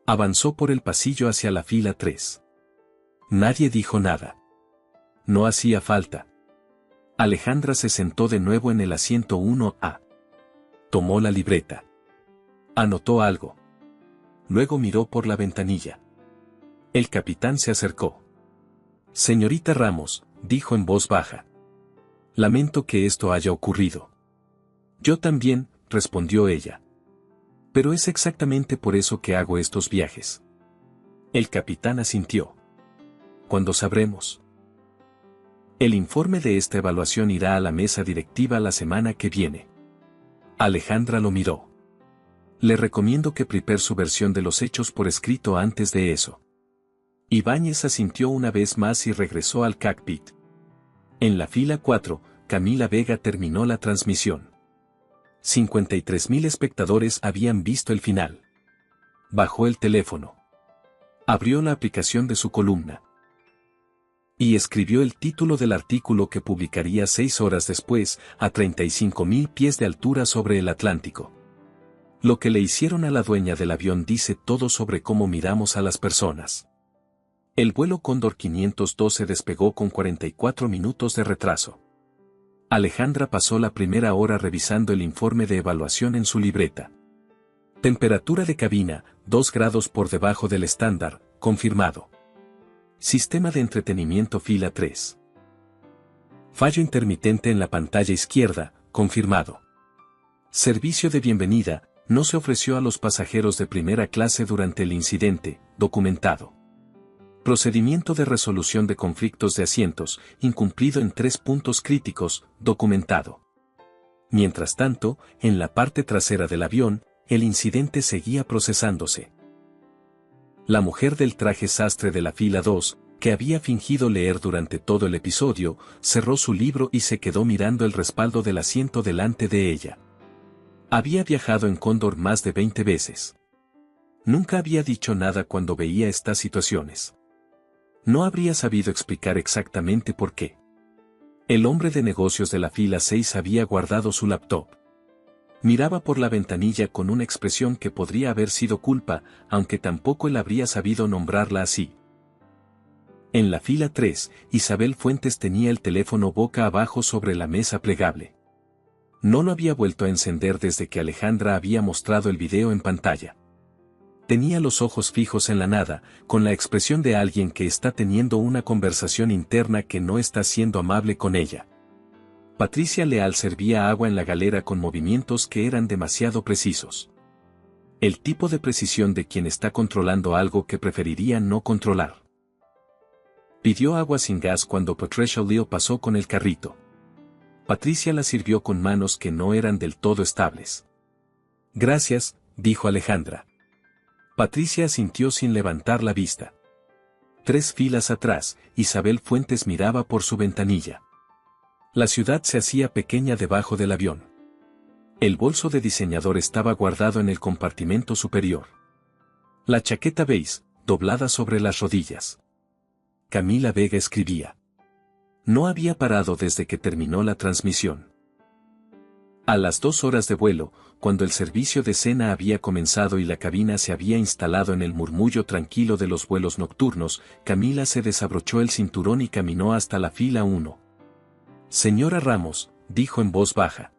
Avanzó por el pasillo hacia la fila 3. Nadie dijo nada. No hacía falta. Alejandra se sentó de nuevo en el asiento 1A. Tomó la libreta. Anotó algo. Luego miró por la ventanilla. El capitán se acercó. Señorita Ramos, dijo en voz baja. Lamento que esto haya ocurrido. Yo también, respondió ella. Pero es exactamente por eso que hago estos viajes. El capitán asintió. ¿Cuándo sabremos? El informe de esta evaluación irá a la mesa directiva la semana que viene. Alejandra lo miró. Le recomiendo que prepare su versión de los hechos por escrito antes de eso. Ibáñez asintió una vez más y regresó al cockpit. En la fila 4, Camila Vega terminó la transmisión. 53.000 espectadores habían visto el final. Bajó el teléfono. Abrió la aplicación de su columna. Y escribió el título del artículo que publicaría 6 horas después, a 35.000 pies de altura sobre el Atlántico. Lo que le hicieron a la dueña del avión dice todo sobre cómo miramos a las personas. El vuelo Cóndor 512 despegó con 44 minutos de retraso. Alejandra pasó la primera hora revisando el informe de evaluación en su libreta. Temperatura de cabina, 2 grados por debajo del estándar, confirmado. Sistema de entretenimiento fila 3. Fallo intermitente en la pantalla izquierda, confirmado. Servicio de bienvenida, no se ofreció a los pasajeros de primera clase durante el incidente, documentado. Procedimiento de resolución de conflictos de asientos, incumplido en 3 puntos críticos, documentado. Mientras tanto, en la parte trasera del avión, el incidente seguía procesándose. La mujer del traje sastre de la fila 2, que había fingido leer durante todo el episodio, cerró su libro y se quedó mirando el respaldo del asiento delante de ella. Había viajado en Cóndor más de 20 veces. Nunca había dicho nada cuando veía estas situaciones. No habría sabido explicar exactamente por qué. El hombre de negocios de la fila 6 había guardado su laptop. Miraba por la ventanilla con una expresión que podría haber sido culpa, aunque tampoco él habría sabido nombrarla así. En la fila 3, Isabel Fuentes tenía el teléfono boca abajo sobre la mesa plegable. No lo había vuelto a encender desde que Alejandra había mostrado el video en pantalla. Tenía los ojos fijos en la nada, con la expresión de alguien que está teniendo una conversación interna que no está siendo amable con ella. Patricia Leal servía agua en la galera con movimientos que eran demasiado precisos. El tipo de precisión de quien está controlando algo que preferiría no controlar. Pidió agua sin gas cuando Patricia Leal pasó con el carrito. Patricia la sirvió con manos que no eran del todo estables. Gracias, dijo Alejandra. Patricia asintió sin levantar la vista. 3 filas atrás, Isabel Fuentes miraba por su ventanilla. La ciudad se hacía pequeña debajo del avión. El bolso de diseñador estaba guardado en el compartimento superior. La chaqueta beige, doblada sobre las rodillas. Camila Vega escribía. No había parado desde que terminó la transmisión. A las 2 horas de vuelo, cuando el servicio de cena había comenzado y la cabina se había instalado en el murmullo tranquilo de los vuelos nocturnos, Camila se desabrochó el cinturón y caminó hasta la fila 1. Señora Ramos, dijo en voz baja.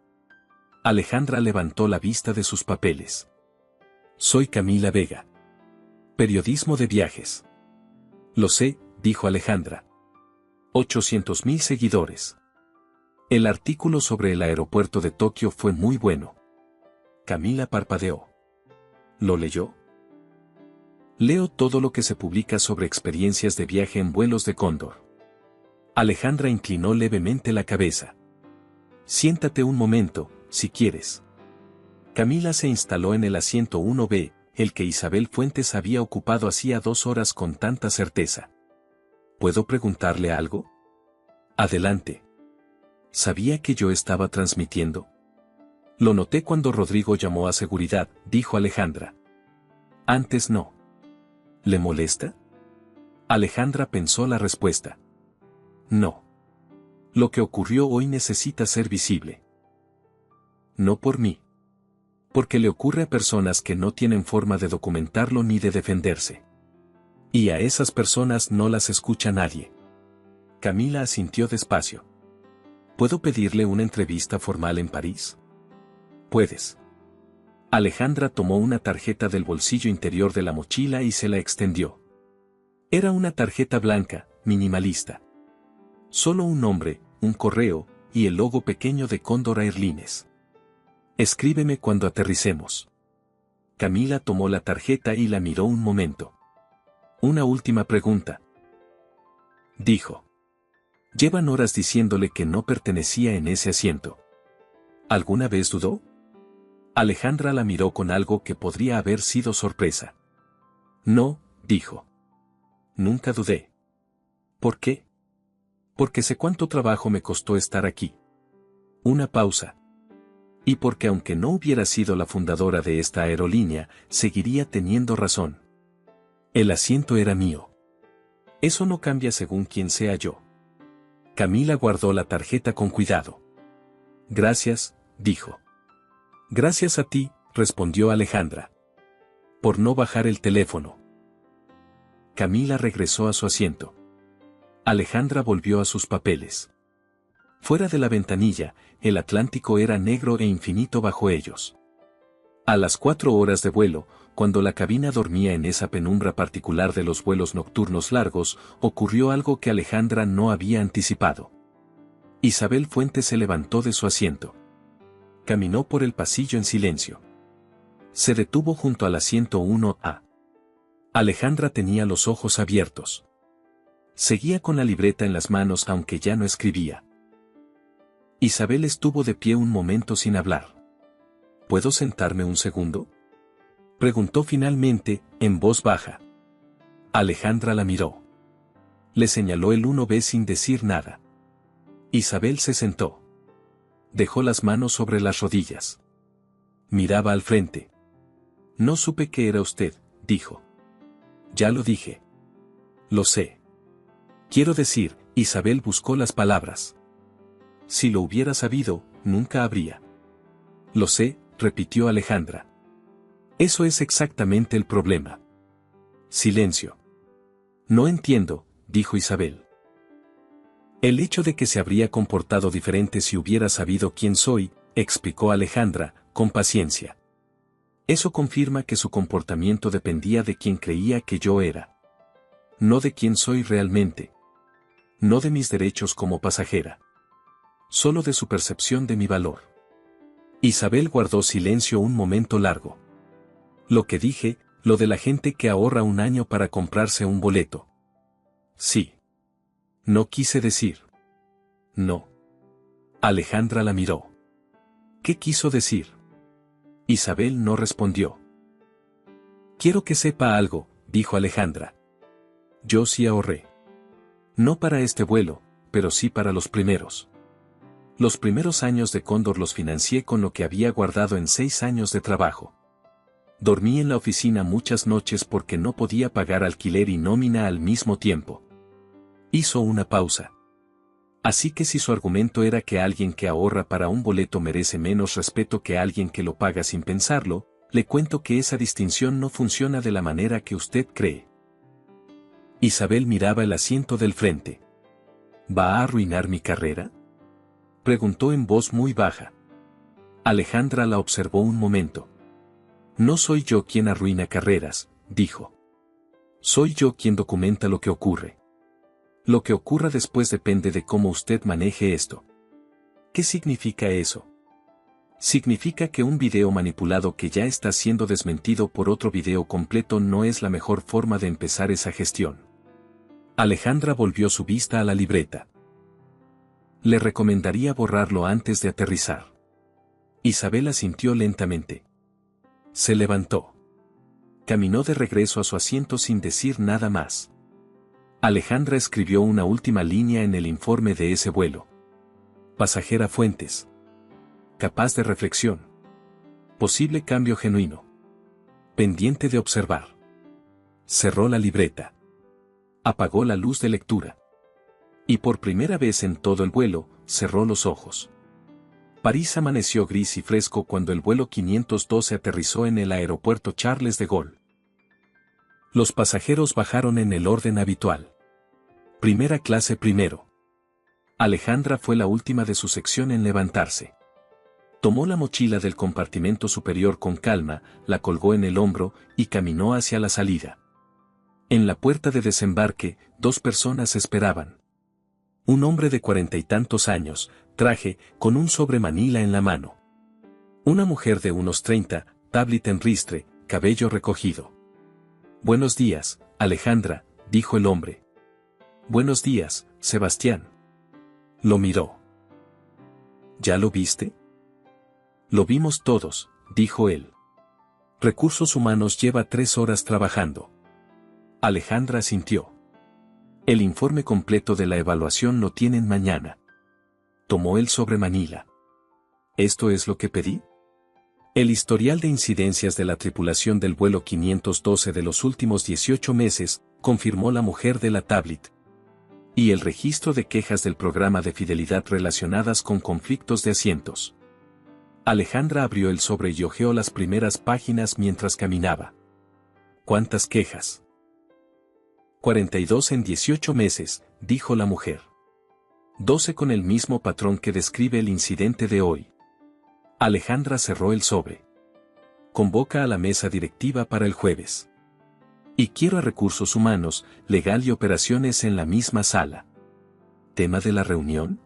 Alejandra levantó la vista de sus papeles. Soy Camila Vega. Periodismo de viajes. Lo sé, dijo Alejandra. 800.000 seguidores. El artículo sobre el aeropuerto de Tokio fue muy bueno. Camila parpadeó. ¿Lo leyó? Leo todo lo que se publica sobre experiencias de viaje en vuelos de Cóndor. Alejandra inclinó levemente la cabeza. Siéntate un momento, si quieres. Camila se instaló en el asiento 1B, el que Isabel Fuentes había ocupado hacía 2 horas con tanta certeza. ¿Puedo preguntarle algo? Adelante. ¿Sabía que yo estaba transmitiendo? Lo noté cuando Rodrigo llamó a seguridad, dijo Alejandra. Antes no. ¿Le molesta? Alejandra pensó la respuesta. No. Lo que ocurrió hoy necesita ser visible. No por mí. Porque le ocurre a personas que no tienen forma de documentarlo ni de defenderse. Y a esas personas no las escucha nadie. Camila asintió despacio. ¿Puedo pedirle una entrevista formal en París? Puedes. Alejandra tomó una tarjeta del bolsillo interior de la mochila y se la extendió. Era una tarjeta blanca, minimalista. Solo un nombre, un correo, y el logo pequeño de Cóndor Airlines. Escríbeme cuando aterricemos. Camila tomó la tarjeta y la miró un momento. Una última pregunta. Dijo. Llevan horas diciéndole que no pertenecía en ese asiento. ¿Alguna vez dudó? Alejandra la miró con algo que podría haber sido sorpresa. No, dijo. Nunca dudé. ¿Por qué? Porque sé cuánto trabajo me costó estar aquí. Una pausa. Y porque aunque no hubiera sido la fundadora de esta aerolínea, seguiría teniendo razón. El asiento era mío. Eso no cambia según quién sea yo. Camila guardó la tarjeta con cuidado. Gracias, dijo. Gracias a ti, respondió Alejandra. Por no bajar el teléfono. Camila regresó a su asiento. Alejandra volvió a sus papeles. Fuera de la ventanilla, el Atlántico era negro e infinito bajo ellos. A las 4 horas de vuelo, cuando la cabina dormía en esa penumbra particular de los vuelos nocturnos largos, ocurrió algo que Alejandra no había anticipado. Isabel Fuentes se levantó de su asiento. Caminó por el pasillo en silencio. Se detuvo junto al asiento 1A. Alejandra tenía los ojos abiertos. Seguía con la libreta en las manos aunque ya no escribía. Isabel estuvo de pie un momento sin hablar. ¿Puedo sentarme un segundo? Preguntó finalmente, en voz baja. Alejandra la miró. Le señaló el 1B sin decir nada. Isabel se sentó. Dejó las manos sobre las rodillas. Miraba al frente. No supe que era usted, dijo. Ya lo dije. Lo sé. Quiero decir, Isabel buscó las palabras. Si lo hubiera sabido, nunca habría. Lo sé, repitió Alejandra. Eso es exactamente el problema. Silencio. No entiendo, dijo Isabel. El hecho de que se habría comportado diferente si hubiera sabido quién soy, explicó Alejandra, con paciencia. Eso confirma que su comportamiento dependía de quien creía que yo era. No de quién soy realmente. No de mis derechos como pasajera. Solo de su percepción de mi valor. Isabel guardó silencio un momento largo. Lo que dije, lo de la gente que ahorra un año para comprarse un boleto. Sí. No quise decir. No. Alejandra la miró. ¿Qué quiso decir? Isabel no respondió. Quiero que sepa algo, dijo Alejandra. Yo sí ahorré. No para este vuelo, pero sí para los primeros. Los primeros años de Cóndor los financié con lo que había guardado en 6 años de trabajo. Dormí en la oficina muchas noches porque no podía pagar alquiler y nómina al mismo tiempo. Hizo una pausa. Así que si su argumento era que alguien que ahorra para un boleto merece menos respeto que alguien que lo paga sin pensarlo, le cuento que esa distinción no funciona de la manera que usted cree. Isabel miraba el asiento del frente. ¿Va a arruinar mi carrera?, preguntó en voz muy baja. Alejandra la observó un momento. No soy yo quien arruina carreras, dijo. Soy yo quien documenta lo que ocurre. Lo que ocurra después depende de cómo usted maneje esto. ¿Qué significa eso? Significa que un video manipulado que ya está siendo desmentido por otro video completo no es la mejor forma de empezar esa gestión. Alejandra volvió su vista a la libreta. Le recomendaría borrarlo antes de aterrizar. Isabel asintió lentamente. Se levantó. Caminó de regreso a su asiento sin decir nada más. Alejandra escribió una última línea en el informe de ese vuelo. Pasajera Fuentes. Capaz de reflexión. Posible cambio genuino. Pendiente de observar. Cerró la libreta. Apagó la luz de lectura. Y por primera vez en todo el vuelo, cerró los ojos. París amaneció gris y fresco cuando el vuelo 512 aterrizó en el aeropuerto Charles de Gaulle. Los pasajeros bajaron en el orden habitual. Primera clase primero. Alejandra fue la última de su sección en levantarse. Tomó la mochila del compartimento superior con calma, la colgó en el hombro y caminó hacia la salida. En la puerta de desembarque, 2 personas esperaban. Un hombre de 40 y tantos años, traje, con un sobre manila en la mano. Una mujer de unos 30, tablet en ristre, cabello recogido. Buenos días, Alejandra, dijo el hombre. Buenos días, Sebastián. Lo miró. ¿Ya lo viste? Lo vimos todos, dijo él. Recursos Humanos lleva 3 horas trabajando. Alejandra asintió. El informe completo de la evaluación lo tienen mañana. Tomó el sobre manila. ¿Esto es lo que pedí? El historial de incidencias de la tripulación del vuelo 512 de los últimos 18 meses, confirmó la mujer de la tablet. Y el registro de quejas del programa de fidelidad relacionadas con conflictos de asientos. Alejandra abrió el sobre y hojeó las primeras páginas mientras caminaba. ¿Cuántas quejas? 42 en 18 meses, dijo la mujer. 12 con el mismo patrón que describe el incidente de hoy. Alejandra cerró el sobre. Convoca a la mesa directiva para el jueves. Y quiero a Recursos Humanos, Legal y Operaciones en la misma sala. ¿Tema de la reunión?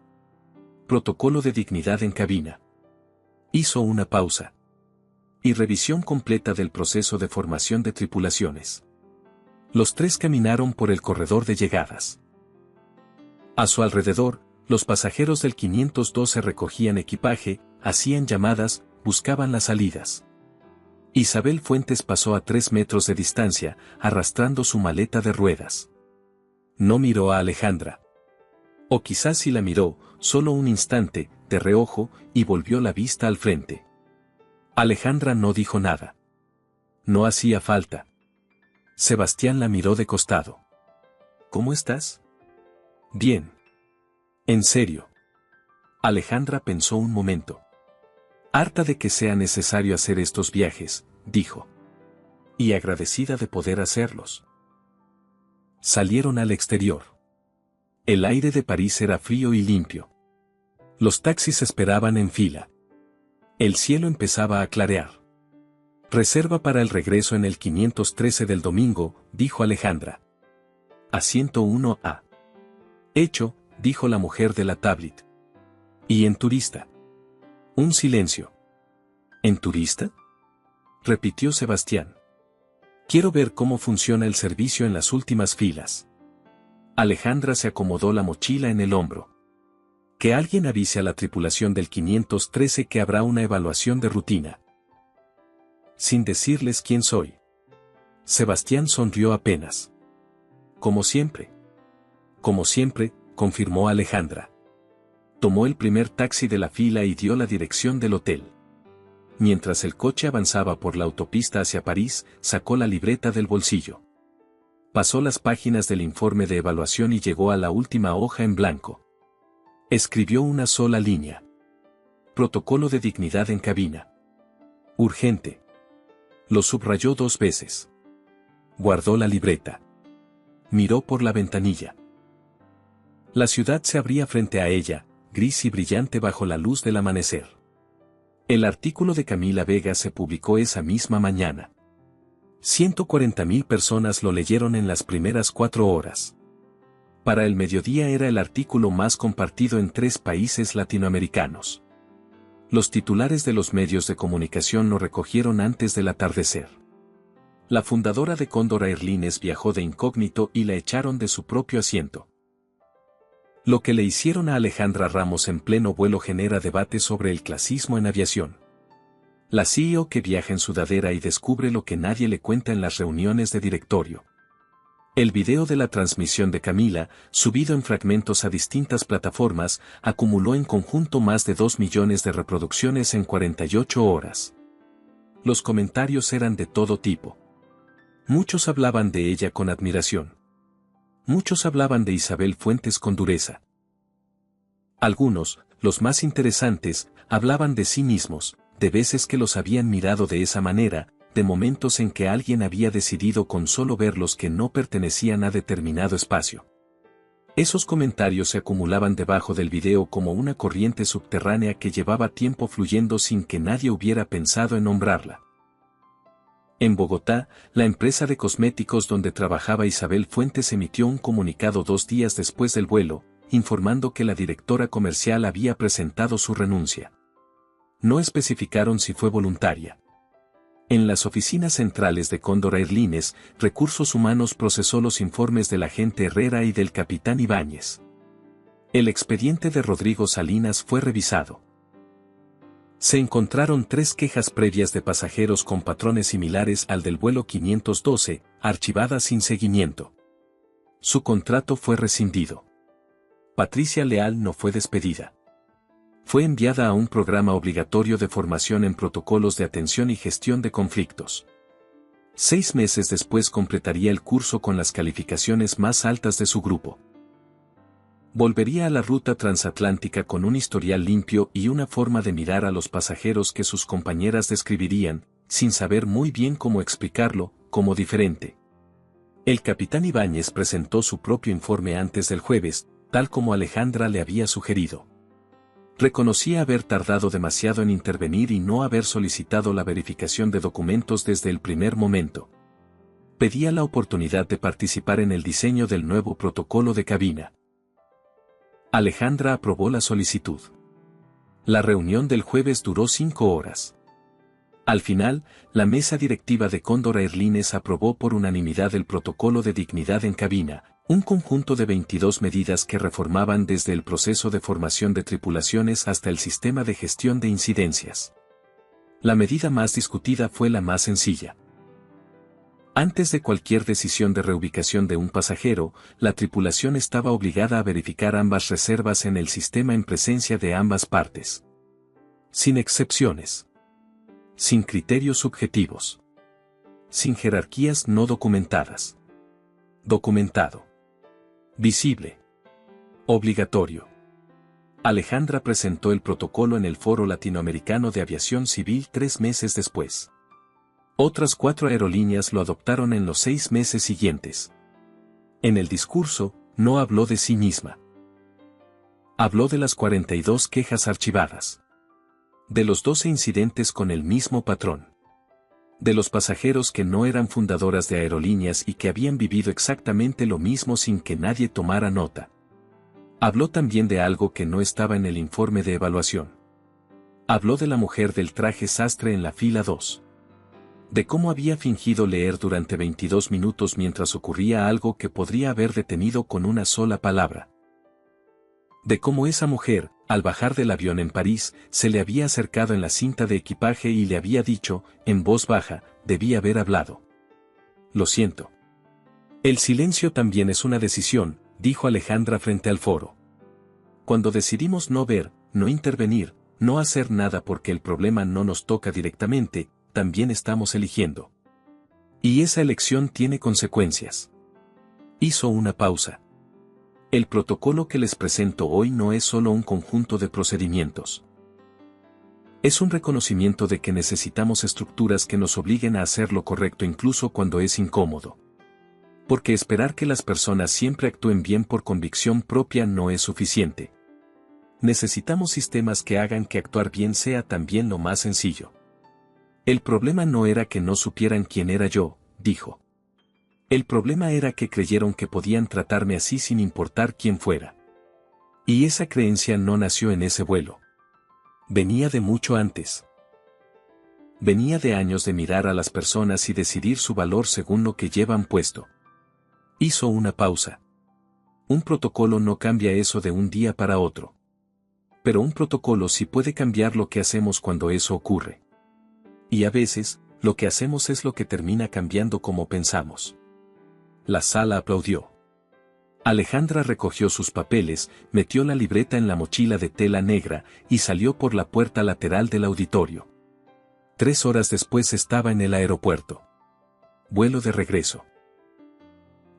Protocolo de dignidad en cabina. Hizo una pausa. Y revisión completa del proceso de formación de tripulaciones. Los 3 caminaron por el corredor de llegadas. A su alrededor, los pasajeros del 512 recogían equipaje, hacían llamadas, buscaban las salidas. Isabel Fuentes pasó a 3 metros de distancia, arrastrando su maleta de ruedas. No miró a Alejandra. O quizás sí la miró, solo un instante, de reojo, y volvió la vista al frente. Alejandra no dijo nada. No hacía falta. Sebastián la miró de costado. ¿Cómo estás? Bien. ¿En serio? Alejandra pensó un momento. Harta de que sea necesario hacer estos viajes, dijo. Y agradecida de poder hacerlos. Salieron al exterior. El aire de París era frío y limpio. Los taxis esperaban en fila. El cielo empezaba a clarear. Reserva para el regreso en el 513 del domingo, dijo Alejandra. Asiento 1A. Hecho, dijo la mujer de la tablet. ¿Y en turista? Un silencio. ¿En turista? Repitió Sebastián. Quiero ver cómo funciona el servicio en las últimas filas. Alejandra se acomodó la mochila en el hombro. Que alguien avise a la tripulación del 513 que habrá una evaluación de rutina. Sin decirles quién soy. Sebastián sonrió apenas. Como siempre. Como siempre, confirmó Alejandra. Tomó el primer taxi de la fila y dio la dirección del hotel. Mientras el coche avanzaba por la autopista hacia París, sacó la libreta del bolsillo. Pasó las páginas del informe de evaluación y llegó a la última hoja en blanco. Escribió una sola línea. Protocolo de dignidad en cabina. Urgente. Lo subrayó 2 veces. Guardó la libreta. Miró por la ventanilla. La ciudad se abría frente a ella, gris y brillante bajo la luz del amanecer. El artículo de Camila Vega se publicó esa misma mañana. 140.000 personas lo leyeron en las primeras 4 horas. Para el mediodía era el artículo más compartido en 3 países latinoamericanos. Los titulares de los medios de comunicación lo recogieron antes del atardecer. La fundadora de Condor Airlines viajó de incógnito y la echaron de su propio asiento. Lo que le hicieron a Alejandra Ramos en pleno vuelo genera debate sobre el clasismo en aviación. La CEO que viaja en sudadera y descubre lo que nadie le cuenta en las reuniones de directorio. El video de la transmisión de Camila, subido en fragmentos a distintas plataformas, acumuló en conjunto más de 2 millones de reproducciones en 48 horas. Los comentarios eran de todo tipo. Muchos hablaban de ella con admiración. Muchos hablaban de Isabel Fuentes con dureza. Algunos, los más interesantes, hablaban de sí mismos, de veces que los habían mirado de esa manera, de momentos en que alguien había decidido con solo verlos que no pertenecían a determinado espacio. Esos comentarios se acumulaban debajo del video como una corriente subterránea que llevaba tiempo fluyendo sin que nadie hubiera pensado en nombrarla. En Bogotá, la empresa de cosméticos donde trabajaba Isabel Fuentes emitió un comunicado 2 días después del vuelo, informando que la directora comercial había presentado su renuncia. No especificaron si fue voluntaria. En las oficinas centrales de Condor Airlines, Recursos Humanos procesó los informes del agente Herrera y del capitán Ibáñez. El expediente de Rodrigo Salinas fue revisado. Se encontraron 3 quejas previas de pasajeros con patrones similares al del vuelo 512, archivadas sin seguimiento. Su contrato fue rescindido. Patricia Leal no fue despedida. Fue enviada a un programa obligatorio de formación en protocolos de atención y gestión de conflictos. 6 meses después completaría el curso con las calificaciones más altas de su grupo. Volvería a la ruta transatlántica con un historial limpio y una forma de mirar a los pasajeros que sus compañeras describirían, sin saber muy bien cómo explicarlo, como diferente. El capitán Ibáñez presentó su propio informe antes del jueves, tal como Alejandra le había sugerido. Reconocía haber tardado demasiado en intervenir y no haber solicitado la verificación de documentos desde el primer momento. Pedía la oportunidad de participar en el diseño del nuevo protocolo de cabina. Alejandra aprobó la solicitud. La reunión del jueves duró 5 horas. Al final, la mesa directiva de Condor Airlines aprobó por unanimidad el protocolo de dignidad en cabina, un conjunto de 22 medidas que reformaban desde el proceso de formación de tripulaciones hasta el sistema de gestión de incidencias. La medida más discutida fue la más sencilla. Antes de cualquier decisión de reubicación de un pasajero, la tripulación estaba obligada a verificar ambas reservas en el sistema en presencia de ambas partes. Sin excepciones. Sin criterios subjetivos. Sin jerarquías no documentadas. Documentado. Visible. Obligatorio. Alejandra presentó el protocolo en el Foro Latinoamericano de Aviación Civil 3 meses después. Otras 4 aerolíneas lo adoptaron en los 6 meses siguientes. En el discurso, no habló de sí misma. Habló de las 42 quejas archivadas. De los 12 incidentes con el mismo patrón. De los pasajeros que no eran fundadoras de aerolíneas y que habían vivido exactamente lo mismo sin que nadie tomara nota. Habló también de algo que no estaba en el informe de evaluación. Habló de la mujer del traje sastre en la fila 2. De cómo había fingido leer durante 22 minutos mientras ocurría algo que podría haber detenido con una sola palabra. De cómo esa mujer, al bajar del avión en París, se le había acercado en la cinta de equipaje y le había dicho, en voz baja, debía haber hablado. Lo siento. El silencio también es una decisión, dijo Alejandra frente al foro. Cuando decidimos no ver, no intervenir, no hacer nada porque el problema no nos toca directamente, también estamos eligiendo. Y esa elección tiene consecuencias. Hizo una pausa. El protocolo que les presento hoy no es solo un conjunto de procedimientos. Es un reconocimiento de que necesitamos estructuras que nos obliguen a hacer lo correcto incluso cuando es incómodo. Porque esperar que las personas siempre actúen bien por convicción propia no es suficiente. Necesitamos sistemas que hagan que actuar bien sea también lo más sencillo. El problema no era que no supieran quién era yo, dijo. El problema era que creyeron que podían tratarme así sin importar quién fuera. Y esa creencia no nació en ese vuelo. Venía de mucho antes. Venía de años de mirar a las personas y decidir su valor según lo que llevan puesto. Hizo una pausa. Un protocolo no cambia eso de un día para otro. Pero un protocolo sí puede cambiar lo que hacemos cuando eso ocurre. Y a veces, lo que hacemos es lo que termina cambiando cómo pensamos. La sala aplaudió. Alejandra recogió sus papeles, metió la libreta en la mochila de tela negra y salió por la puerta lateral del auditorio. 3 horas después estaba en el aeropuerto. Vuelo de regreso.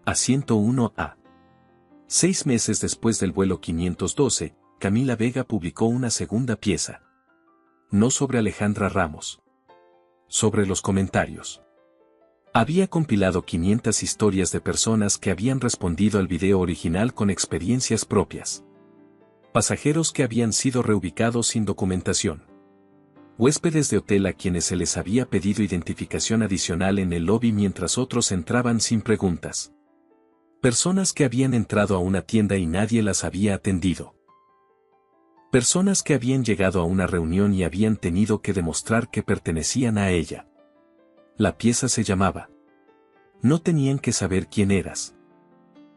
Asiento 1A. 6 meses después del vuelo 512, Camila Vega publicó una segunda pieza. No sobre Alejandra Ramos. Sobre los comentarios. Había compilado 500 historias de personas que habían respondido al video original con experiencias propias. Pasajeros que habían sido reubicados sin documentación. Huéspedes de hotel a quienes se les había pedido identificación adicional en el lobby mientras otros entraban sin preguntas. Personas que habían entrado a una tienda y nadie las había atendido. Personas que habían llegado a una reunión y habían tenido que demostrar que pertenecían a ella. La pieza se llamaba. No tenían que saber quién eras.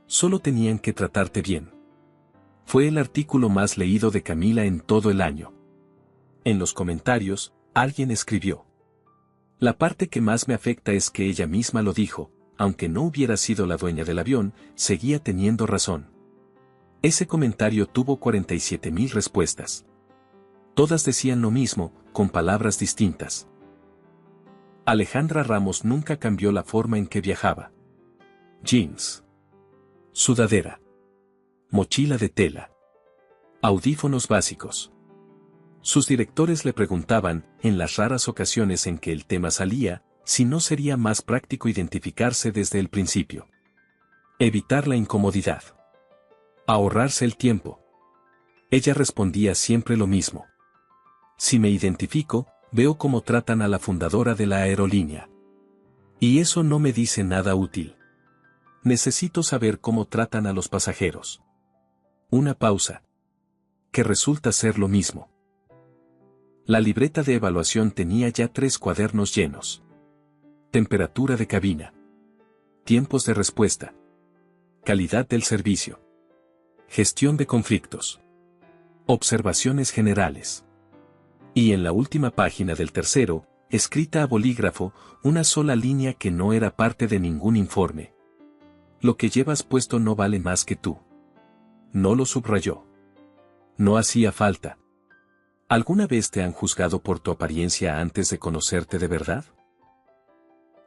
Solo tenían que tratarte bien. Fue el artículo más leído de Camila en todo el año. En los comentarios, alguien escribió. La parte que más me afecta es que ella misma lo dijo, aunque no hubiera sido la dueña del avión, seguía teniendo razón. Ese comentario tuvo 47,000 respuestas. Todas decían lo mismo, con palabras distintas. Alejandra Ramos nunca cambió la forma en que viajaba. Jeans. Sudadera. Mochila de tela. Audífonos básicos. Sus directores le preguntaban, en las raras ocasiones en que el tema salía, si no sería más práctico identificarse desde el principio. Evitar la incomodidad. Ahorrarse el tiempo. Ella respondía siempre lo mismo. Si me identifico, veo cómo tratan a la fundadora de la aerolínea. Y eso no me dice nada útil. Necesito saber cómo tratan a los pasajeros. Una pausa. Que resulta ser lo mismo. La libreta de evaluación tenía ya 3 cuadernos llenos. Temperatura de cabina. Tiempos de respuesta. Calidad del servicio. Gestión de conflictos. Observaciones generales. Y en la última página del tercero, escrita a bolígrafo, una sola línea que no era parte de ningún informe. Lo que llevas puesto no vale más que tú. No lo subrayó. No hacía falta. ¿Alguna vez te han juzgado por tu apariencia antes de conocerte de verdad?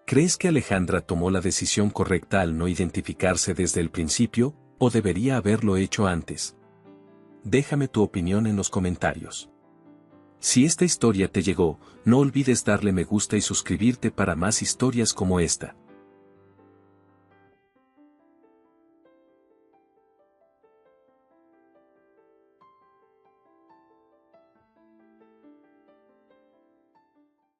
¿Crees que Alejandra tomó la decisión correcta al no identificarse desde el principio, o debería haberlo hecho antes? Déjame tu opinión en los comentarios. Si esta historia te llegó, no olvides darle me gusta y suscribirte para más historias como esta.